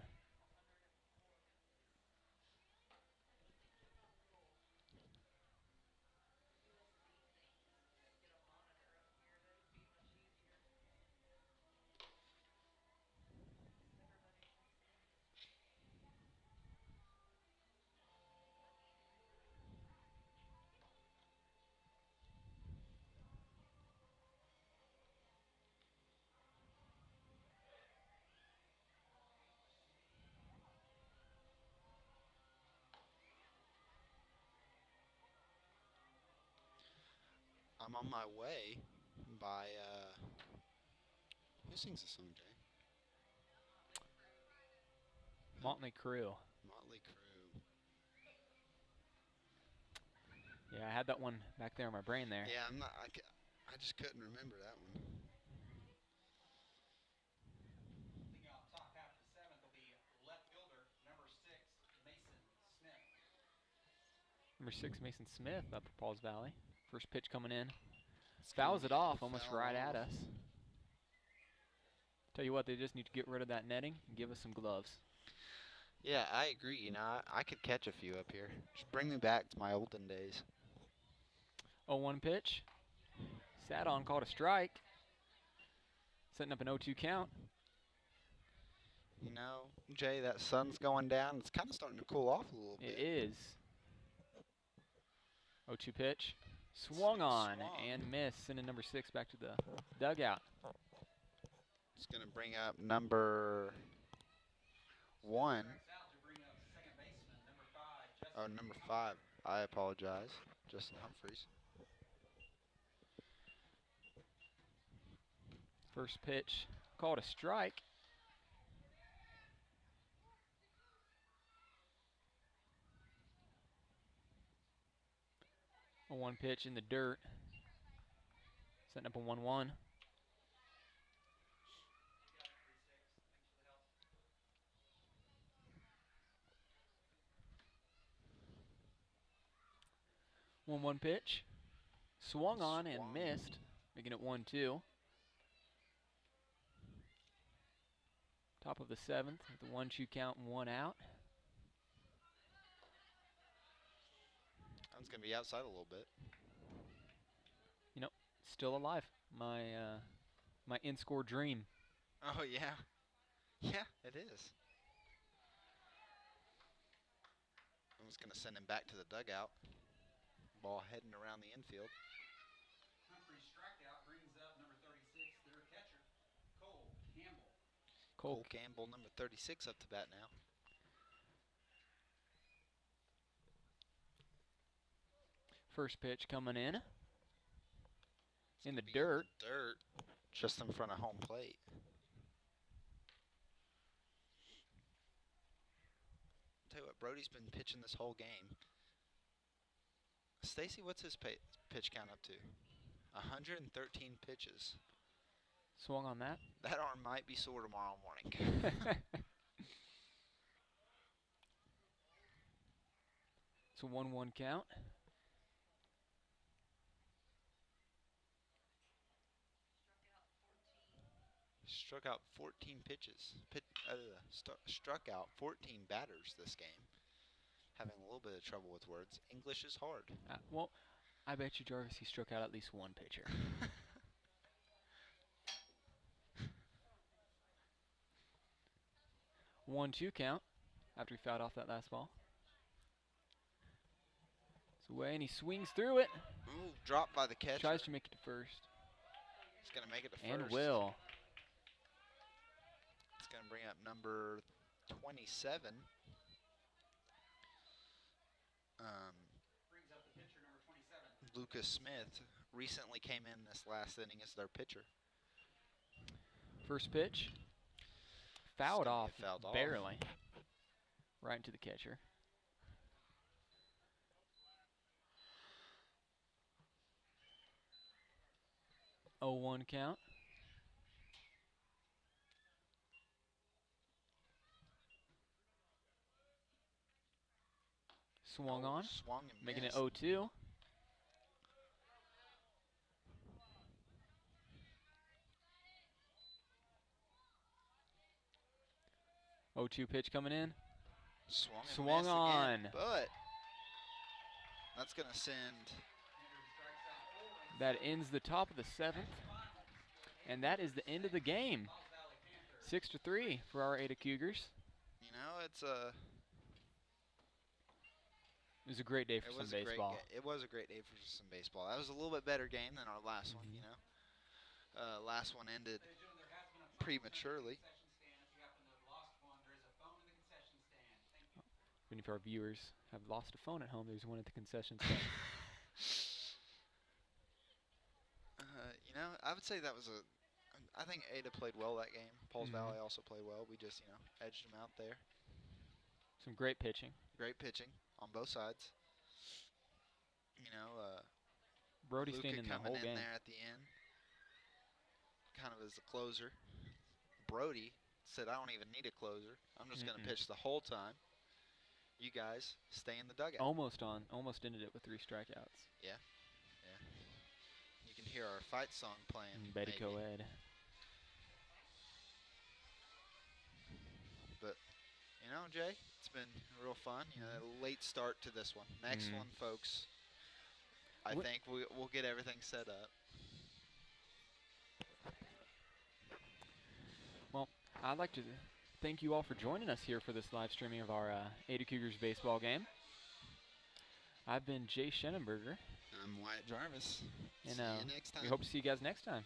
I'm on my way by, who sings the song, Jay? Motley Crue. Motley Crue. Yeah, I had that one back there in my brain there. Yeah, I just couldn't remember that one. Leading off top half of the 7th will be left fielder number 6, Mason Smith. Number 6, Mason Smith up for Pauls Valley. First pitch coming in. Fouls it off almost right at us. Tell you what, they just need to get rid of that netting and give us some gloves. Yeah, I agree. I could catch a few up here. Just bring me back to my olden days. 0-1 pitch. Sat on, called a strike. Setting up an 0-2 count. Jay, that sun's going down. It's kind of starting to cool off a little bit. It is. 0-2 pitch. Swung on Swung. and missed, sending number 6 back to the dugout. It's going to bring up number 1. Strikes out to bring up second baseman, number 5, Justin. Oh, number 5. I apologize. Justin Humphreys. First pitch called a strike. A 1 pitch in the dirt. Setting up a 1-1. One pitch. Swung on and Swung. missed, making it 1-2. Top of the 7th with a 1-2 count and 1 out. That one's going to be outside a little bit. Still alive. My in-score dream. Oh, yeah. Yeah, it is. I'm just going to send him back to the dugout. Ball heading around the infield. Humphrey's strikeout brings up number 36, their catcher, Cole Campbell. Cole Campbell, number 36, up to bat now. First pitch coming in. It's In the gonna be dirt. In the dirt, just in front of home plate. Tell you what, Brody's been pitching this whole game. Stacy, what's his pitch count up to? 113 pitches. Swung on that. That arm might be sore tomorrow morning. It's a 1-1 count. Struck out 14 pitches. Struck out 14 batters this game. Having a little bit of trouble with words. English is hard. Well, I bet you, Jarvis, he struck out at least one pitcher. 1-2 count after he fouled off that last ball. It's away and he swings through it. Ooh, dropped by the catcher. Tries to make it to first. He's going to make it to And first. will. It's going to bring up number 27. Brings up the pitcher, number 27. Lucas Smith recently came in this last inning as their pitcher. First pitch. Fouled gonna off, get fouled off. barely. Right into the catcher. Oh, 1 count. Swung on, Swung and making it missed. 0-2. Oh, 2 pitch coming in. Swung and Swung missed on. again, but that's going to send. That ends the top of the 7th. And that is the end of the game. 6-3 for our Ada Cougars. You know, It was a great day for it some was a great baseball. it was a great day for some baseball. That was a little bit better game than our last one. You know, last one ended prematurely. If our viewers have lost a phone at home, there's one at the concession stand. You know, I would say that was I think Ada played well that game. Pauls Mhm. Valley also played well. We just, edged them out there. Some great pitching. Great pitching on both sides. You know, Brody Luca staying in the coming whole in game. there at the end, kind of as the closer. Brody said, "I don't even need a closer. I'm just going to pitch the whole time. You guys stay in the dugout." Almost ended it with 3 strikeouts. Yeah. You can hear our fight song playing. Betty maybe. Co-Ed. But, Jay, it's been real fun. A late start to this one. Next one, folks, I think we'll get everything set up. Well, I'd like to thank you all for joining us here for this live streaming of our Ada Cougars baseball game. I've been Jay Schenenberger. I'm Wyatt Jarvis. And See you next time. we hope to see you guys next time.